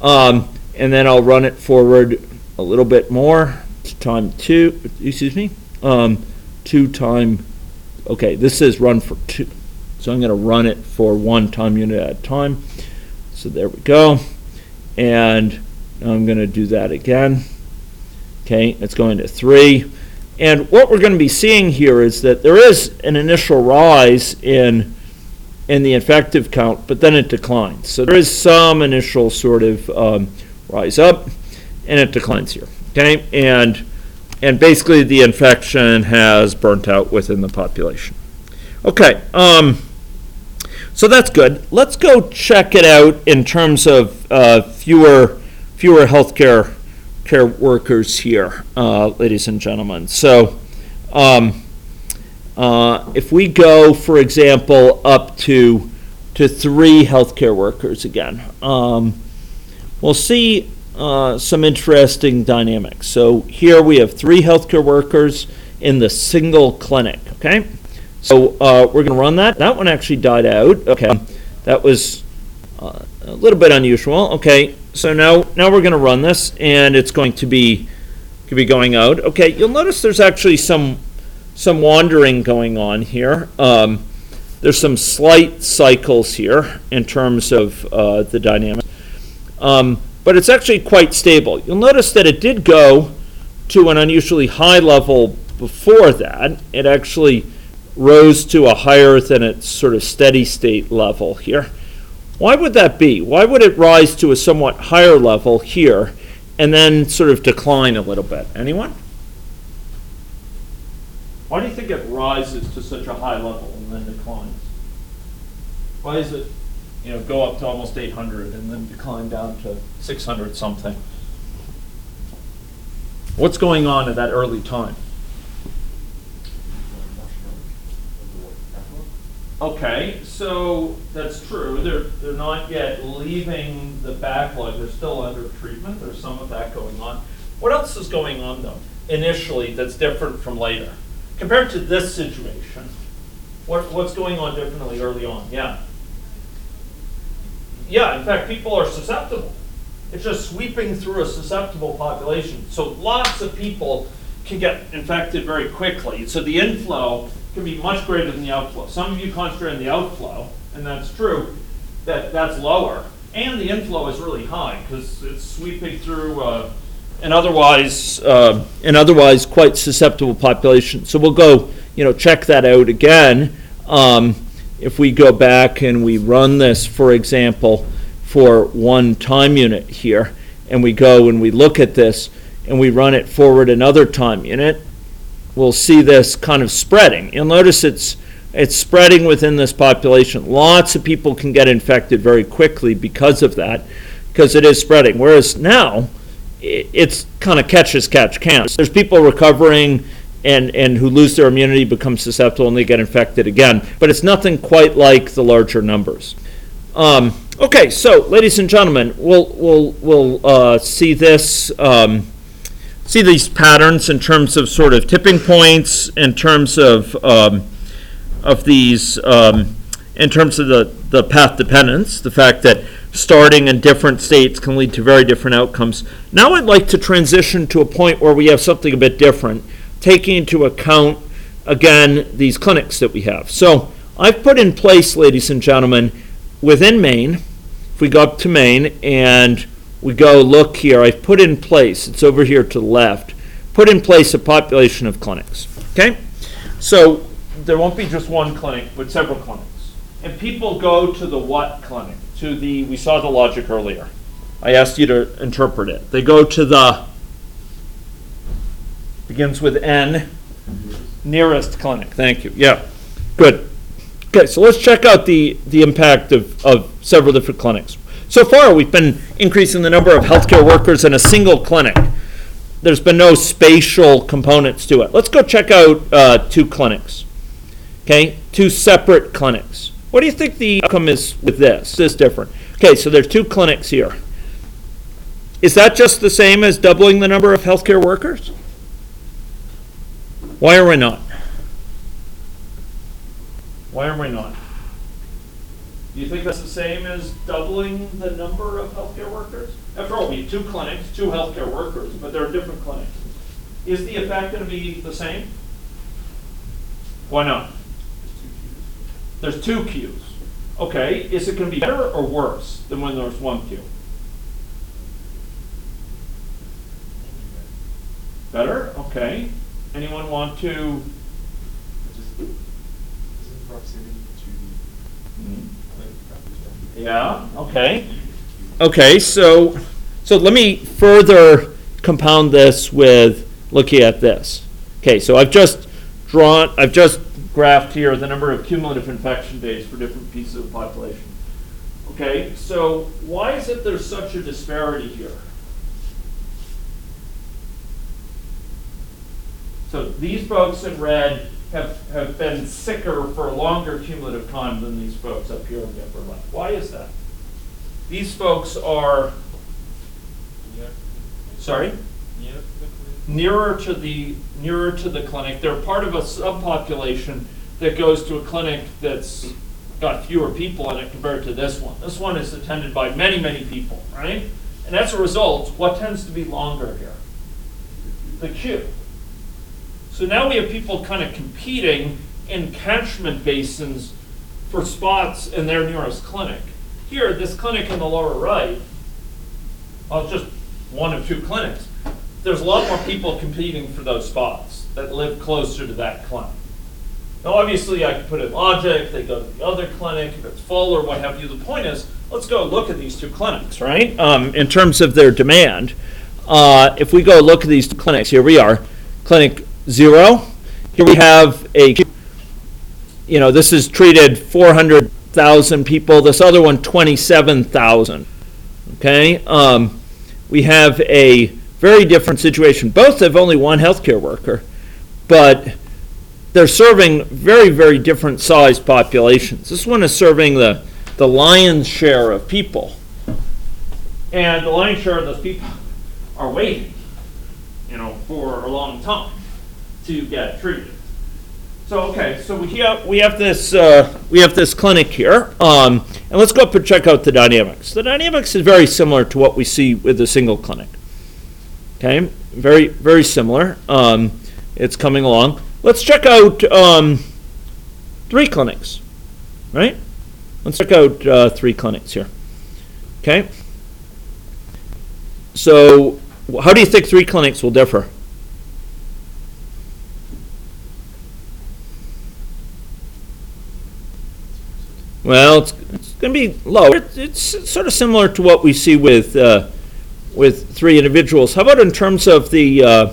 And then I'll run it forward a little bit more to time 2, excuse me, 2 time, okay, this says run for 2. So I'm going to run it for 1 time unit at a time. So there we go. And I'm going to do that again. Okay, it's going to 3. And what we're going to be seeing here is that there is an initial rise in the infective count, but then it declines. So there is some initial sort of rise up, and it declines here. Okay, and basically the infection has burnt out within the population. Okay, so that's good. Let's go check it out in terms of fewer healthcare workers here, ladies and gentlemen. So if we go, for example, up to 3 healthcare workers again, we'll see some interesting dynamics. So here we have 3 healthcare workers in the single clinic. Okay, so we're going to run that. That one actually died out. Okay, that was a little bit unusual. Okay, so now we're going to run this, and it's going to be going out. Okay, you'll notice there's actually some wandering going on here. There's some slight cycles here in terms of the dynamics. But it's actually quite stable. You'll notice that it did go to an unusually high level before that. It actually rose to a higher than its sort of steady state level here. Why would that be? Why would it rise to a somewhat higher level here and then sort of decline a little bit? Anyone? Why do you think it rises to such a high level and then declines? Why does it, go up to almost 800 and then decline down to 600 something? What's going on at that early time? Okay, so that's true. They're not yet leaving the backlog. They're still under treatment. There's some of that going on. What else is going on, though, initially that's different from later? Compared to this situation, what's going on differently early on? Yeah. Yeah, in fact, people are susceptible. It's just sweeping through a susceptible population. So lots of people can get infected very quickly. So the inflow can be much greater than the outflow. Some of you concentrate on the outflow, and that's true, that's lower. And the inflow is really high because it's sweeping through an otherwise quite susceptible population. So we'll go, check that out again. If we go back and we run this, for example, for one time unit here, and we go and we look at this and we run it forward another time unit, we'll see this kind of spreading. You'll notice it's spreading within this population. Lots of people can get infected very quickly because of that, because it is spreading. Whereas now, it's kind of catch as catch can. There's people recovering and who lose their immunity, become susceptible, and they get infected again. But it's nothing quite like the larger numbers. Okay, so ladies and gentlemen, we'll see this. See these patterns in terms of sort of tipping points, in terms of these, in terms of the path dependence, the fact that starting in different states can lead to very different outcomes. Now I'd like to transition to a point where we have something a bit different, taking into account, again, these clinics that we have. So I've put in place, ladies and gentlemen, within Maine, if we go up to Maine and we go look here, I've put in place, it's over here to the left, put in place a population of clinics, okay? So there won't be just one clinic, but several clinics. And people go to the what clinic? To the, we saw the logic earlier. I asked you to interpret it. They go to the, begins with N, nearest clinic. Thank you. Yeah, good. Okay, so let's check out the impact of several different clinics. So far, we've been increasing the number of healthcare workers in a single clinic. There's been no spatial components to it. Let's go check out 2 clinics. Okay, 2 separate clinics. What do you think the outcome is with this? This is different. Okay, so there's 2 clinics here. Is that just the same as doubling the number of healthcare workers? Why are we not? Why are we not? Do you think that's the same as doubling the number of healthcare workers? After all, we have 2 clinics, 2 healthcare workers, but they're different clinics. Is the effect going to be the same? Why not? There's 2 queues. Okay, is it going to be better or worse than when there's 1 queue? Better? Okay. Anyone want to? Yeah, okay. Okay, so let me further compound this with looking at this. Okay, so I've just graphed here the number of cumulative infection days for different pieces of the population. Okay, so why is it there's such a disparity here? So these folks in red have been sicker for a longer cumulative time than these folks up here in the upper left. Why is that? These folks are, sorry? Nearer to the clinic. They're part of a subpopulation that goes to a clinic that's got fewer people in it compared to this one. This one is attended by many, many people, right? And as a result, what tends to be longer here? The queue. So now we have people kind of competing in catchment basins for spots in their nearest clinic. Here, this clinic in the lower right, well, it's just one of 2 clinics. There's a lot more people competing for those spots that live closer to that clinic. Now, obviously, I could put in logic, they go to the other clinic, if it's full or what have you. The point is, let's go look at these 2 clinics, right? In terms of their demand. If we go look at these 2 clinics, here we are, clinic 0. Here we have this is treated 400,000 people. This other one, 27,000. Okay? We have a very different situation. Both have only 1 healthcare worker, but they're serving very, very different sized populations. This one is serving the lion's share of people. And the lion's share of those people are waiting, for a long time to get treated. So okay, so we have this clinic here, and let's go up and check out the dynamics. The dynamics is very similar to what we see with a single clinic. Okay, very, very similar. It's coming along. Let's check out 3 clinics, right? Let's check out 3 clinics here. Okay. So how do you think 3 clinics will differ? Well, it's going to be lower. It's sort of similar to what we see with 3 individuals. How about in terms of the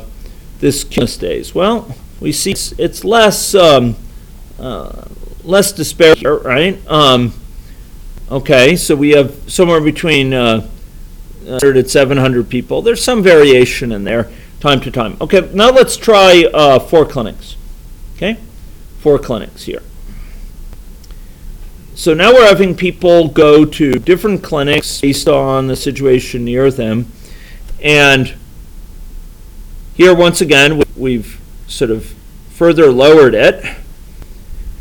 this days? Well, we see it's less less disparity, right? Okay, so we have somewhere between 100 and 700 people. There's some variation in there, time to time. Okay, now let's try 4 clinics. Okay, 4 clinics here. So now we're having people go to different clinics based on the situation near them. And here, once again, we've sort of further lowered it.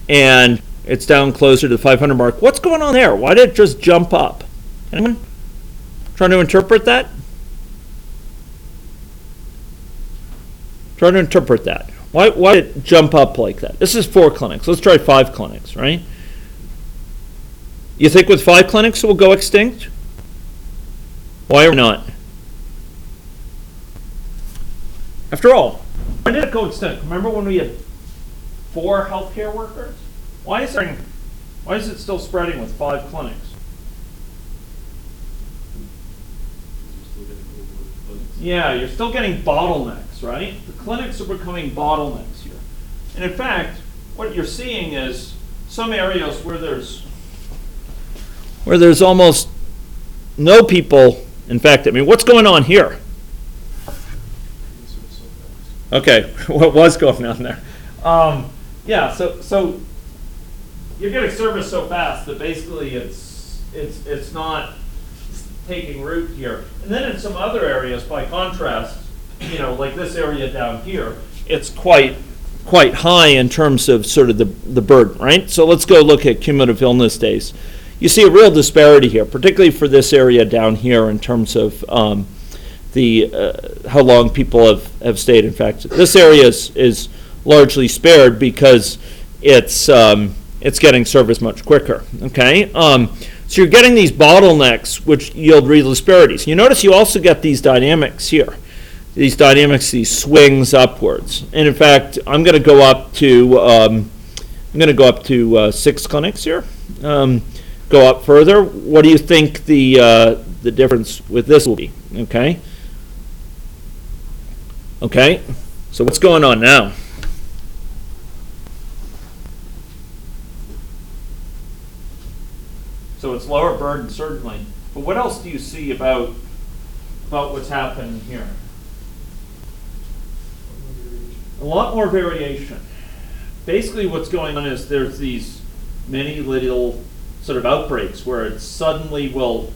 And it's down closer to the 500 mark. What's going on there? Why did it just jump up? Anyone trying to interpret that? Trying to interpret that. Why did it jump up like that? This is 4 clinics. Let's try 5 clinics, right? You think with 5 clinics it will go extinct? Why or not? After all, when did it go extinct? Remember when we had 4 healthcare workers? Why is it still spreading with 5 clinics? Yeah, you're still getting bottlenecks, right? The clinics are becoming bottlenecks here. And in fact, what you're seeing is some areas where there's almost no people. In fact, I mean, what's going on here? Okay, what was going on there? Yeah, so you're getting service so fast that basically it's not taking root here. And then in some other areas, by contrast, like this area down here, it's quite high in terms of sort of the burden, right? So let's go look at cumulative illness days. You see a real disparity here, particularly for this area down here in terms of how long people have stayed. In fact, this area is largely spared because it's getting service much quicker. Okay, so you're getting these bottlenecks which yield real disparities. You notice you also get these dynamics here, these swings upwards. And in fact, I'm going to go up to 6 clinics here. Go up further. What do you think the difference with this will be? Okay. Okay. So what's going on now? So it's lower burden certainly, but what else do you see about what's happening here? A lot more variation. Basically, what's going on is there's these many little sort of outbreaks where it suddenly will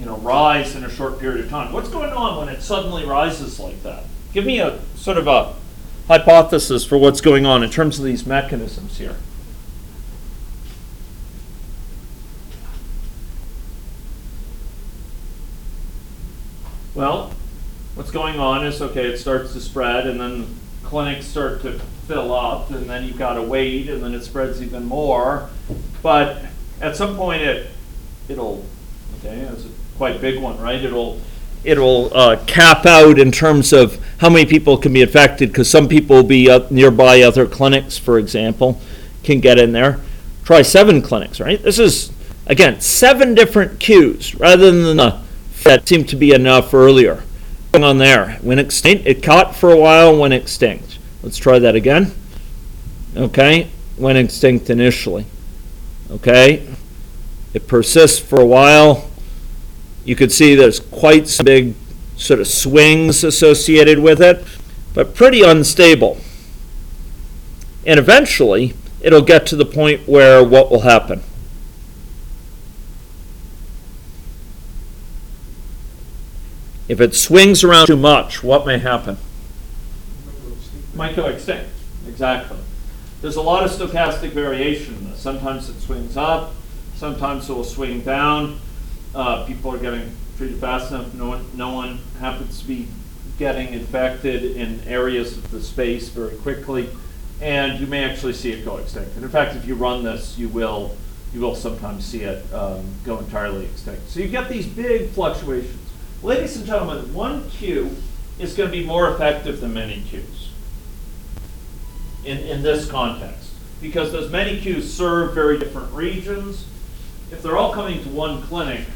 rise in a short period of time. What's going on when it suddenly rises like that? Give me a sort of a hypothesis for what's going on in terms of these mechanisms here. Well, what's going on is, okay, it starts to spread, and then clinics start to fill up, and then you've got to wait, and then it spreads even more. But at some point, it'll it's a quite big one, right? It'll cap out in terms of how many people can be affected, because some people will be up nearby other clinics, for example, can get in there. Try 7 clinics, right? This is, again, 7 different queues rather than that seemed to be enough earlier. Going on there, went extinct. It caught for a while, went extinct. Let's try that again. Okay, went extinct initially. Okay, it persists for a while. You could see there's quite some big sort of swings associated with it, but pretty unstable. And eventually, it'll get to the point where what will happen? If it swings around too much, what may happen? Might go extinct. Exactly. There's a lot of stochastic variation in this. Sometimes it swings up, sometimes it will swing down. People are getting treated fast enough. No one happens to be getting infected in areas of the space very quickly. and you may actually see it go extinct. And in fact, if you run this, you will sometimes see it go entirely extinct. So you get these big fluctuations. Ladies and gentlemen, one queue is going to be more effective than many queues in this context, because those many queues serve very different regions. If they're all coming to one clinic,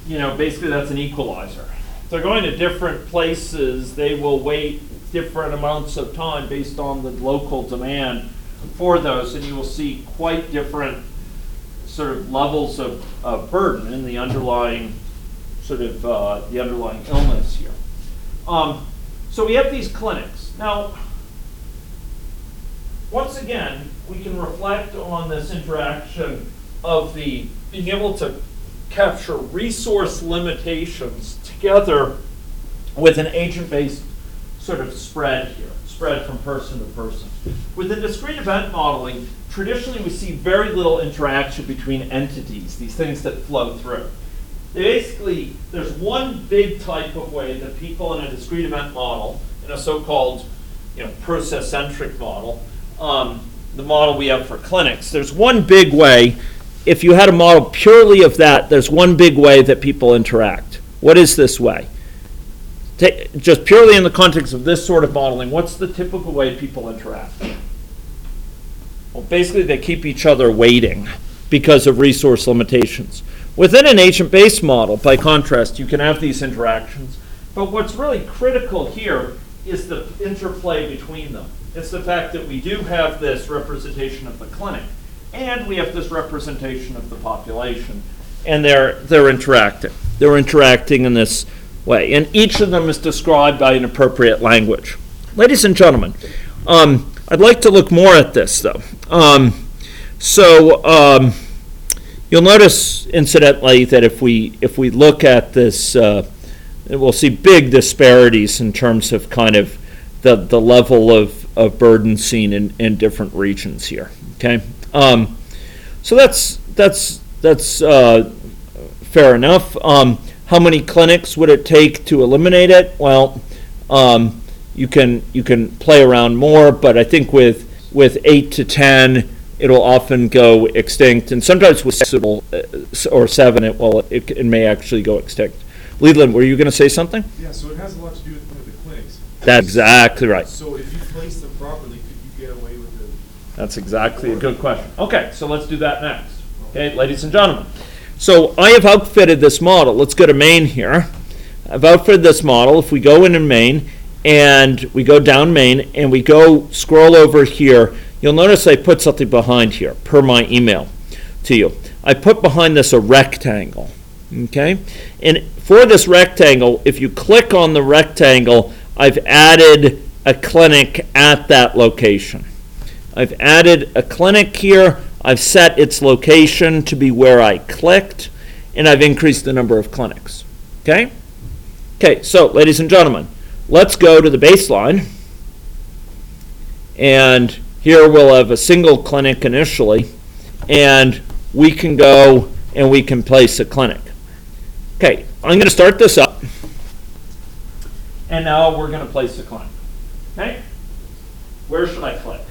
basically that's an equalizer. If they're going to different places, they will wait different amounts of time based on the local demand for those, and you will see quite different sort of levels of burden in the underlying the underlying illness here. So we have these clinics. Now, once again, we can reflect on this interaction of being able to capture resource limitations together with an agent-based sort of spread here, spread from person to person. With the discrete event modeling, traditionally we see very little interaction between entities, these things that flow through. Basically, there's one big type of way that people in a discrete event model, in a so-called process-centric model, the model we have for clinics, there's one big way. If you had a model purely of that, there's one big way that people interact. What is this way? Just purely in the context of this sort of modeling, what's the typical way people interact? Well, basically they keep each other waiting because of resource limitations. Within an agent-based model, by contrast, you can have these interactions, but what's really critical here is the interplay between them. It's the fact that we do have this representation of the clinic, and we have this representation of the population, and they're interacting. They're interacting in this way, and each of them is described by an appropriate language. Ladies and gentlemen, I'd like to look more at this, though. You'll notice, incidentally, that if we look at this, we'll see big disparities in terms of kind of the level of burden seen in different regions here. Okay, so that's fair enough. How many clinics would it take to eliminate it? Well, you can play around more, but I think with 8 to 10, it'll often go extinct, and sometimes with 6 or 7, it may actually go extinct. Leland, were you going to say something? Yeah, so it has a lot to do with the clinics. That's exactly right. So if you place them properly, could you get away with it? That's exactly a good question. Okay, so let's do that next. Okay, ladies and gentlemen. So I have outfitted this model. Let's go to main here. I've outfitted this model. If we go in main, and we go down main, and we go scroll over here, you'll notice I put something behind here, per my email to you. I put behind this a rectangle, okay? And for this rectangle, if you click on the rectangle, I've added a clinic at that location. I've added a clinic here. I've set its location to be where I clicked, and I've increased the number of clinics, okay? Okay, so ladies and gentlemen, let's go to the baseline, and here we'll have a single clinic initially, and we can go and we can place a clinic. Okay, I'm going to start this up, and now we're going to place a clinic. Okay, where should I click?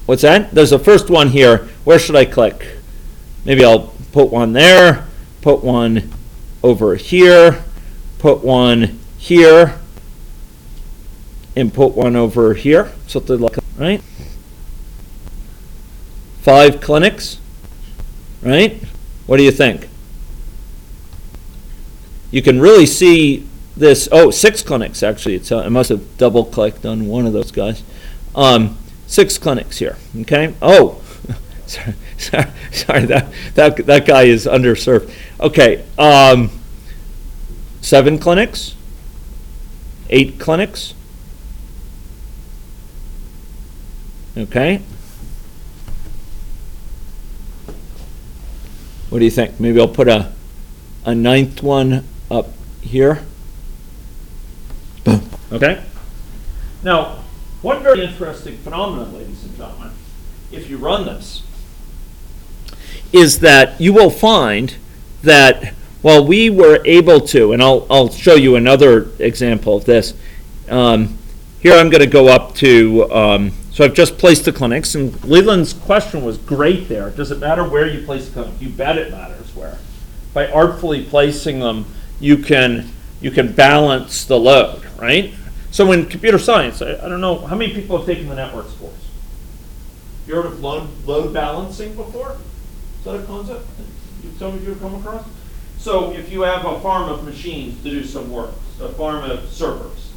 What's that? There's a first one here. Where should I click? Maybe I'll put one there, put one over here, put one here, and put one over here. Something like that, right? 5 clinics, right? What do you think? You can really see this. Oh, 6 clinics actually. I must have double clicked on one of those guys. 6 clinics here. Okay. Oh, sorry. That guy is underserved. Okay. 7 clinics. 8 clinics. Okay. What do you think? Maybe I'll put a 9th one up here. Boom. Okay. Now, one very interesting phenomenon, ladies and gentlemen, if you run this, is that you will find that while we were able to, and I'll show you another example of this, here I'm going to go up to, so I've just placed the clinics, and Leland's question was great there. Does it matter where you place the clinic? You bet it matters where. By artfully placing them, you can balance the load, right? So in computer science, I don't know, how many people have taken the networks course? You heard of load balancing before? Is that a concept that some of you have come across? So if you have a farm of machines to do some work, a farm of servers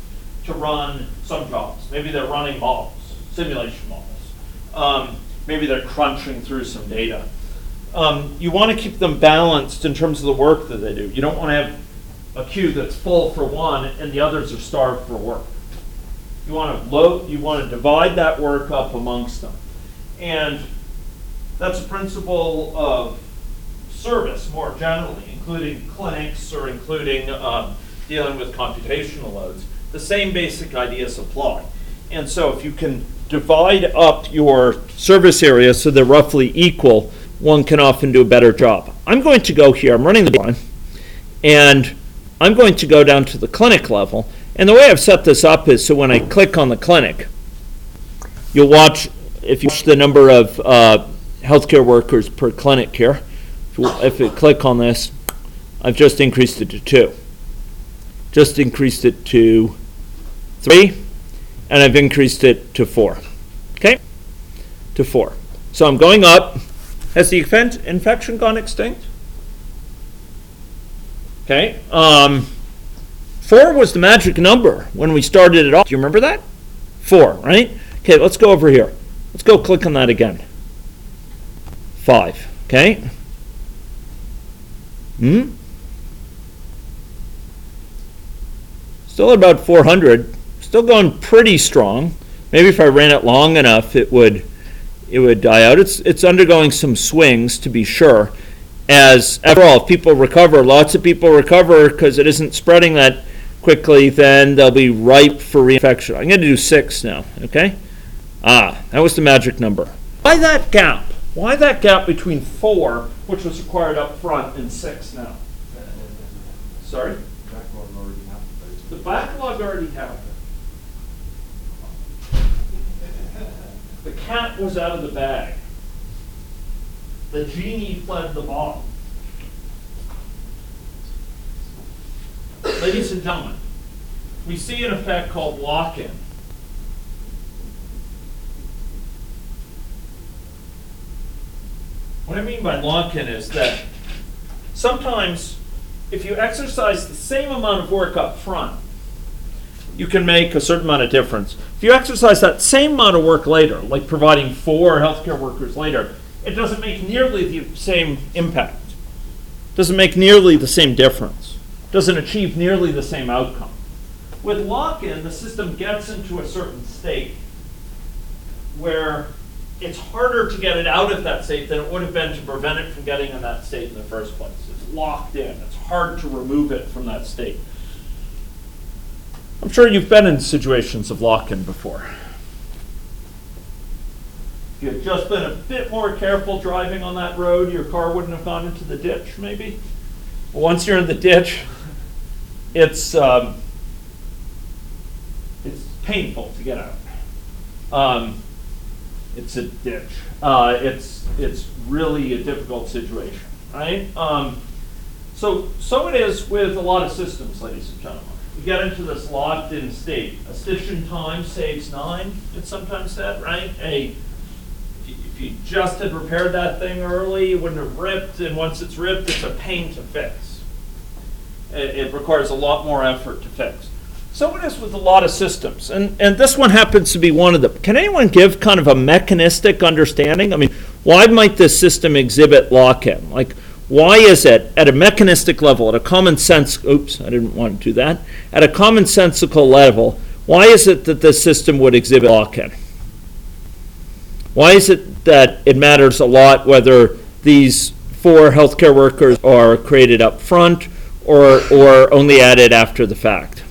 to run some jobs, maybe they're running models, simulation models, maybe they're crunching through some data. You want to keep them balanced in terms of the work that they do. You don't want to have a queue that's full for one and the others are starved for work. You want to divide that work up amongst them. And that's a principle of service more generally, including clinics or including dealing with computational loads. The same basic ideas apply. And so if you can divide up your service areas so they're roughly equal, one can often do a better job. I'm going to go here, I'm running the line, and I'm going to go down to the clinic level. And the way I've set this up is so when I click on the clinic, you'll watch, if you watch the number of healthcare workers per clinic here, if you click on this, I've just increased it to 2. Just increased it to 3, and I've increased it to 4. Okay? To 4. So I'm going up. Has the infection gone extinct? Okay. 4 was the magic number when we started it off. Do you remember that? 4, right? Okay, let's go over here. Let's go click on that again. 5. Okay. Still at about 400. Still going pretty strong. Maybe if I ran it long enough, it would die out. It's undergoing some swings, to be sure. As after all, if people recover, lots of people recover because it isn't spreading that quickly, then they'll be ripe for reinfection. I'm going to do 6 now. Okay. That was the magic number. Why that gap? Why that gap between 4, which was required up front, and 6 now? Sorry? The backlog already happened. The cat was out of the bag. The genie fled the bottle. Ladies and gentlemen, we see an effect called lock-in. What I mean by lock-in is that sometimes if you exercise the same amount of work up front, you can make a certain amount of difference. If you exercise that same amount of work later, like providing 4 healthcare workers later, it doesn't make nearly the same impact. Doesn't make nearly the same difference. Doesn't achieve nearly the same outcome. With lock-in, the system gets into a certain state where it's harder to get it out of that state than it would have been to prevent it from getting in that state in the first place. It's locked in. It's hard to remove it from that state. I'm sure you've been in situations of lock-in before. If you had just been a bit more careful driving on that road, your car wouldn't have gone into the ditch, maybe. But once you're in the ditch, it's painful to get out. It's a ditch. It's really a difficult situation, right? So it is with a lot of systems, ladies and gentlemen. We get into this locked-in state. A stitch in time saves 9, it's sometimes said, right? If you just had repaired that thing early, it wouldn't have ripped, and once it's ripped, it's a pain to fix. It requires a lot more effort to fix. So it is with a lot of systems, and this one happens to be one of them. Can anyone give kind of a mechanistic understanding? I mean, why might this system exhibit lock-in? Like, why is it, at a mechanistic level, at a common sense, oops, I didn't want to do that, at a commonsensical level, why is it that this system would exhibit lock-in? Why is it that it matters a lot whether these 4 healthcare workers are created up front or only added after the fact?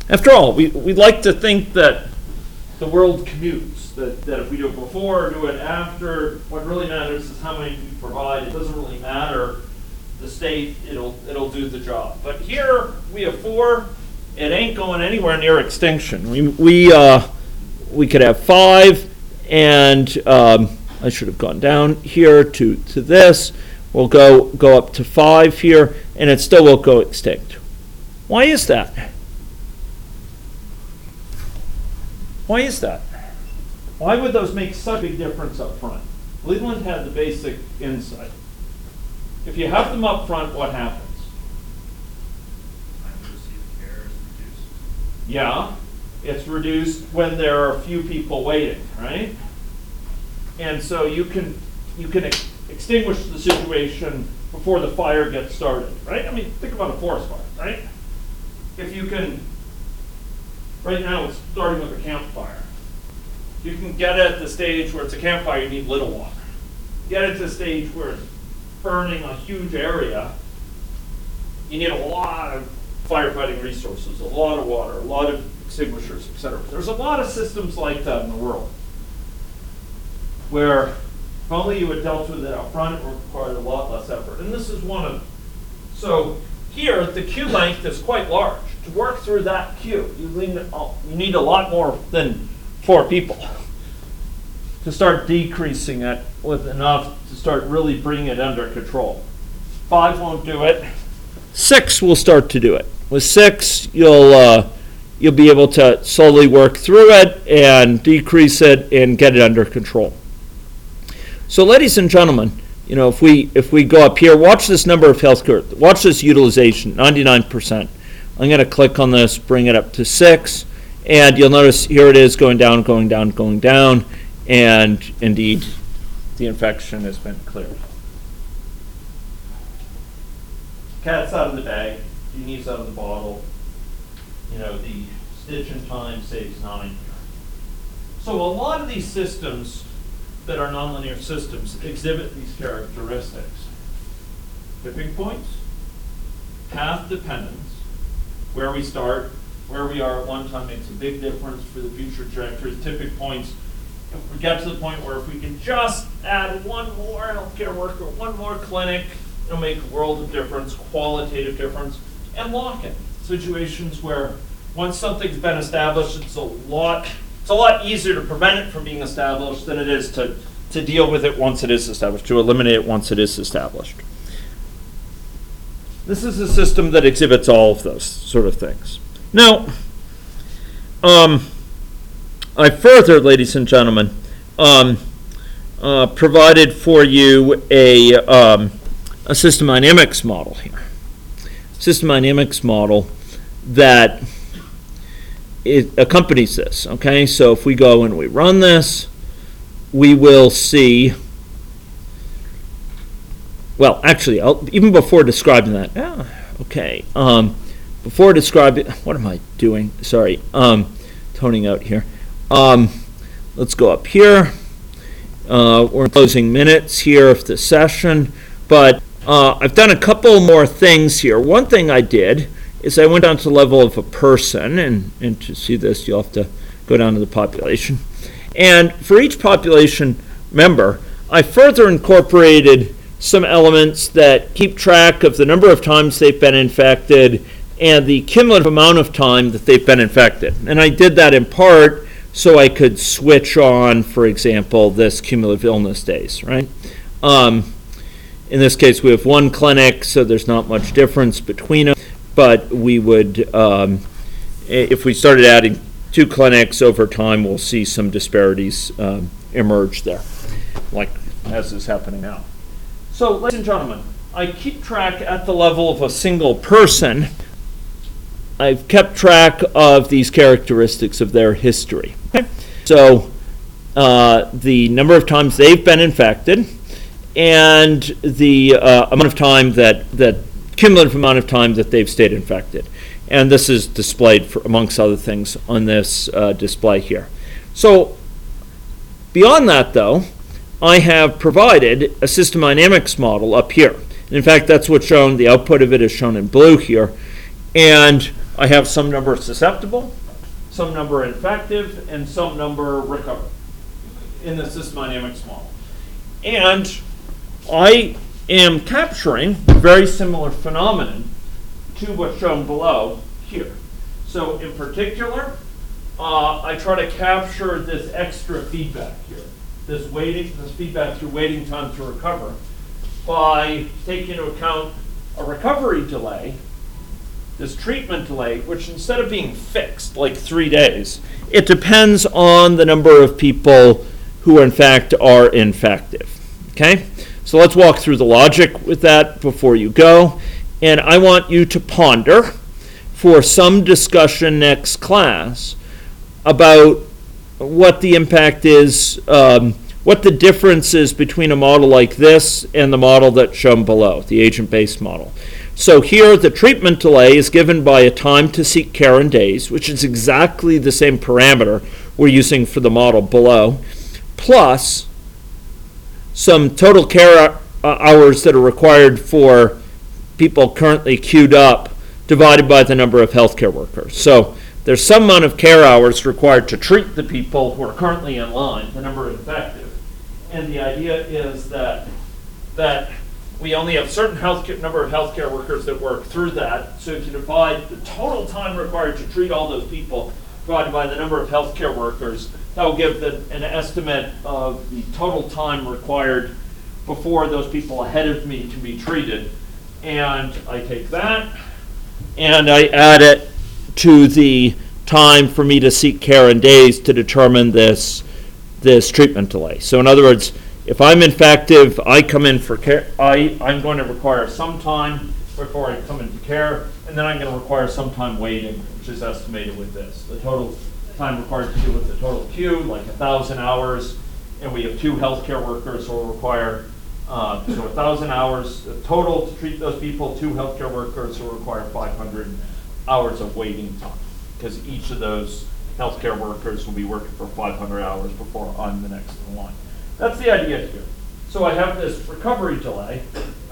After all, we like to think that the world commutes, that if we do it before or do it after, what really matters is how many we provide. It doesn't really matter the state, it'll do the job. But here we have 4 it ain't going anywhere near extinction. We could have 5, and I should have gone down here to this. We'll go up to 5 here, and it still won't go extinct. Why is that? Why is that? Why would those make such a big difference up front? Leland had the basic insight. If you have them up front, what happens? Time to receive care is reduced. Yeah, it's reduced when there are a few people waiting, right? And so you can extinguish the situation before the fire gets started, right? I mean, think about a forest fire, right? If you can, right now it's starting with a campfire. You can get it at the stage where it's a campfire, you need little water. Get it to the stage where it's burning a huge area, you need a lot of firefighting resources, a lot of water, a lot of extinguishers, etc. There's a lot of systems like that in the world, where if only you had dealt with it up front, it required a lot less effort. And this is one of them. So here, the queue length is quite large. To work through that queue, you need a lot more than 4 people to start decreasing it with enough to start really bringing it under control. 5 won't do it. 6 will start to do it. With 6, you'll be able to slowly work through it and decrease it and get it under control. So, ladies and gentlemen, if we go up here, watch this number of healthcare, watch this utilization, 99%. I'm going to click on this, bring it up to 6, and you'll notice here it is going down, going down, going down, and indeed the infection has been cleared. Cat's out of the bag, genie's out of the bottle. The stitch in time saves 9. So a lot of these systems that are nonlinear systems exhibit these characteristics. Tipping points, path dependence, where we start, where we are at one time makes a big difference for the future trajectories. Tipping points, if we get to the point where if we can just add one more healthcare worker, one more clinic, it'll make a world of difference, qualitative difference, and lock-in. Situations where once something's been established, it's a lot easier to prevent it from being established than it is to deal with it once it is established, to eliminate it once it is established. This is a system that exhibits all of those sort of things. Now, I further, ladies and gentlemen, provided for you a system dynamics model here. System dynamics model that it accompanies this, okay? So if we go and we run this, we will see, well, actually, even before describing that, before describing, what am I doing? Sorry, toning out here. Let's go up here. We're closing minutes here of the session, but I've done a couple more things here. One thing I did is I went down to the level of a person, and to see this, you'll have to go down to the population. And for each population member, I further incorporated some elements that keep track of the number of times they've been infected and the cumulative amount of time that they've been infected. And I did that in part so I could switch on, for example, this cumulative illness days, right? In this case, we have 1 clinic, so there's not much difference between them. But we would, if we started adding 2 clinics over time, we'll see some disparities emerge there, like as is happening now. So, ladies and gentlemen, I keep track at the level of a single person. I've kept track of these characteristics of their history. Okay? So, the number of times they've been infected and the amount of time that cumulative amount of time that they've stayed infected. And this is displayed, amongst other things, on this display here. So beyond that, though, I have provided a system dynamics model up here. And in fact, that's what's shown. The output of it is shown in blue here. And I have some number susceptible, some number infective, and some number recovered in the system dynamics model. And I am capturing a very similar phenomenon to what's shown below here. So in particular, I try to capture this extra feedback here, this feedback through waiting time to recover, by taking into account a recovery delay, this treatment delay, which instead of being fixed, like 3 days, it depends on the number of people who in fact are infective. Okay? So let's walk through the logic with that before you go. And I want you to ponder for some discussion next class about what the impact is, what the difference is between a model like this and the model that's shown below, the agent-based model. So here the treatment delay is given by a time to seek care in days, which is exactly the same parameter we're using for the model below, plus some total care hours that are required for people currently queued up divided by the number of healthcare workers. So there's some amount of care hours required to treat the people who are currently in line, the number effective. And the idea is that we only have a certain number of healthcare workers that work through that. So if you divide the total time required to treat all those people divided by the number of healthcare workers, that will give an estimate of the total time required before those people ahead of me can be treated. And I take that and I add it to the time for me to seek care in days to determine this treatment delay. So in other words, if I'm infective, I come in for care, I'm going to require some time before I come into care, and then I'm going to require some time waiting, which is estimated with this. The total time required to deal with the total queue, like 1,000 hours, and we have 2 healthcare workers who will require, so 1,000 hours total to treat those people, 2 healthcare workers who will require 500 hours of waiting time, because each of those healthcare workers will be working for 500 hours before I'm the next in line. That's the idea here. So I have this recovery delay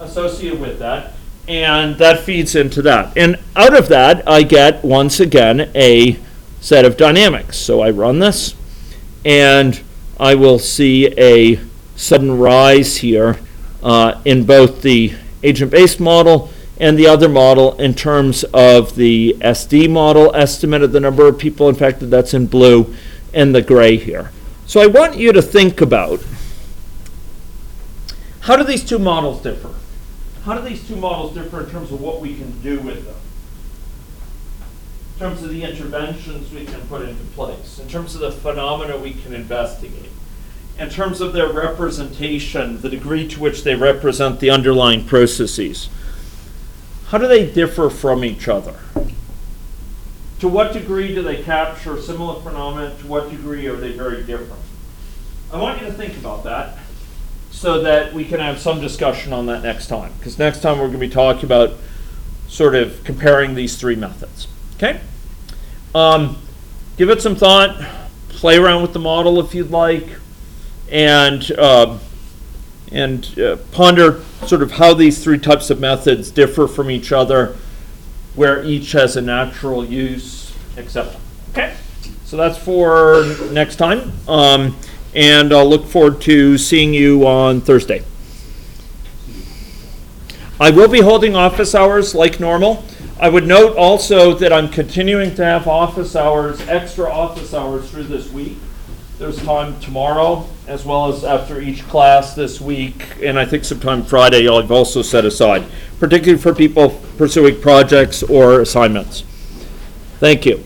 associated with that, and that feeds into that. And out of that, I get, once again, a set of dynamics. So I run this, and I will see a sudden rise here in both the agent-based model and the other model in terms of the SD model estimate of the number of people infected, that's in blue, and the gray here. So I want you to think about, how do these two models differ? How do these two models differ in terms of what we can do with them? In terms of the interventions we can put into place, in terms of the phenomena we can investigate, in terms of their representation, the degree to which they represent the underlying processes. How do they differ from each other? To what degree do they capture similar phenomena? To what degree are they very different? I want you to think about that so that we can have some discussion on that next time. Because next time we're going to be talking about sort of comparing these 3 methods. Okay? Give it some thought. Play around with the model if you'd like. And ponder sort of how these 3 types of methods differ from each other, where each has a natural use, etc. Okay, so that's for next time, and I'll look forward to seeing you on Thursday. I will be holding office hours like normal. I would note also that I'm continuing to have office hours, extra office hours through this week. There's time tomorrow, as well as after each class this week, and I think sometime Friday I've also set aside, particularly for people pursuing projects or assignments. Thank you.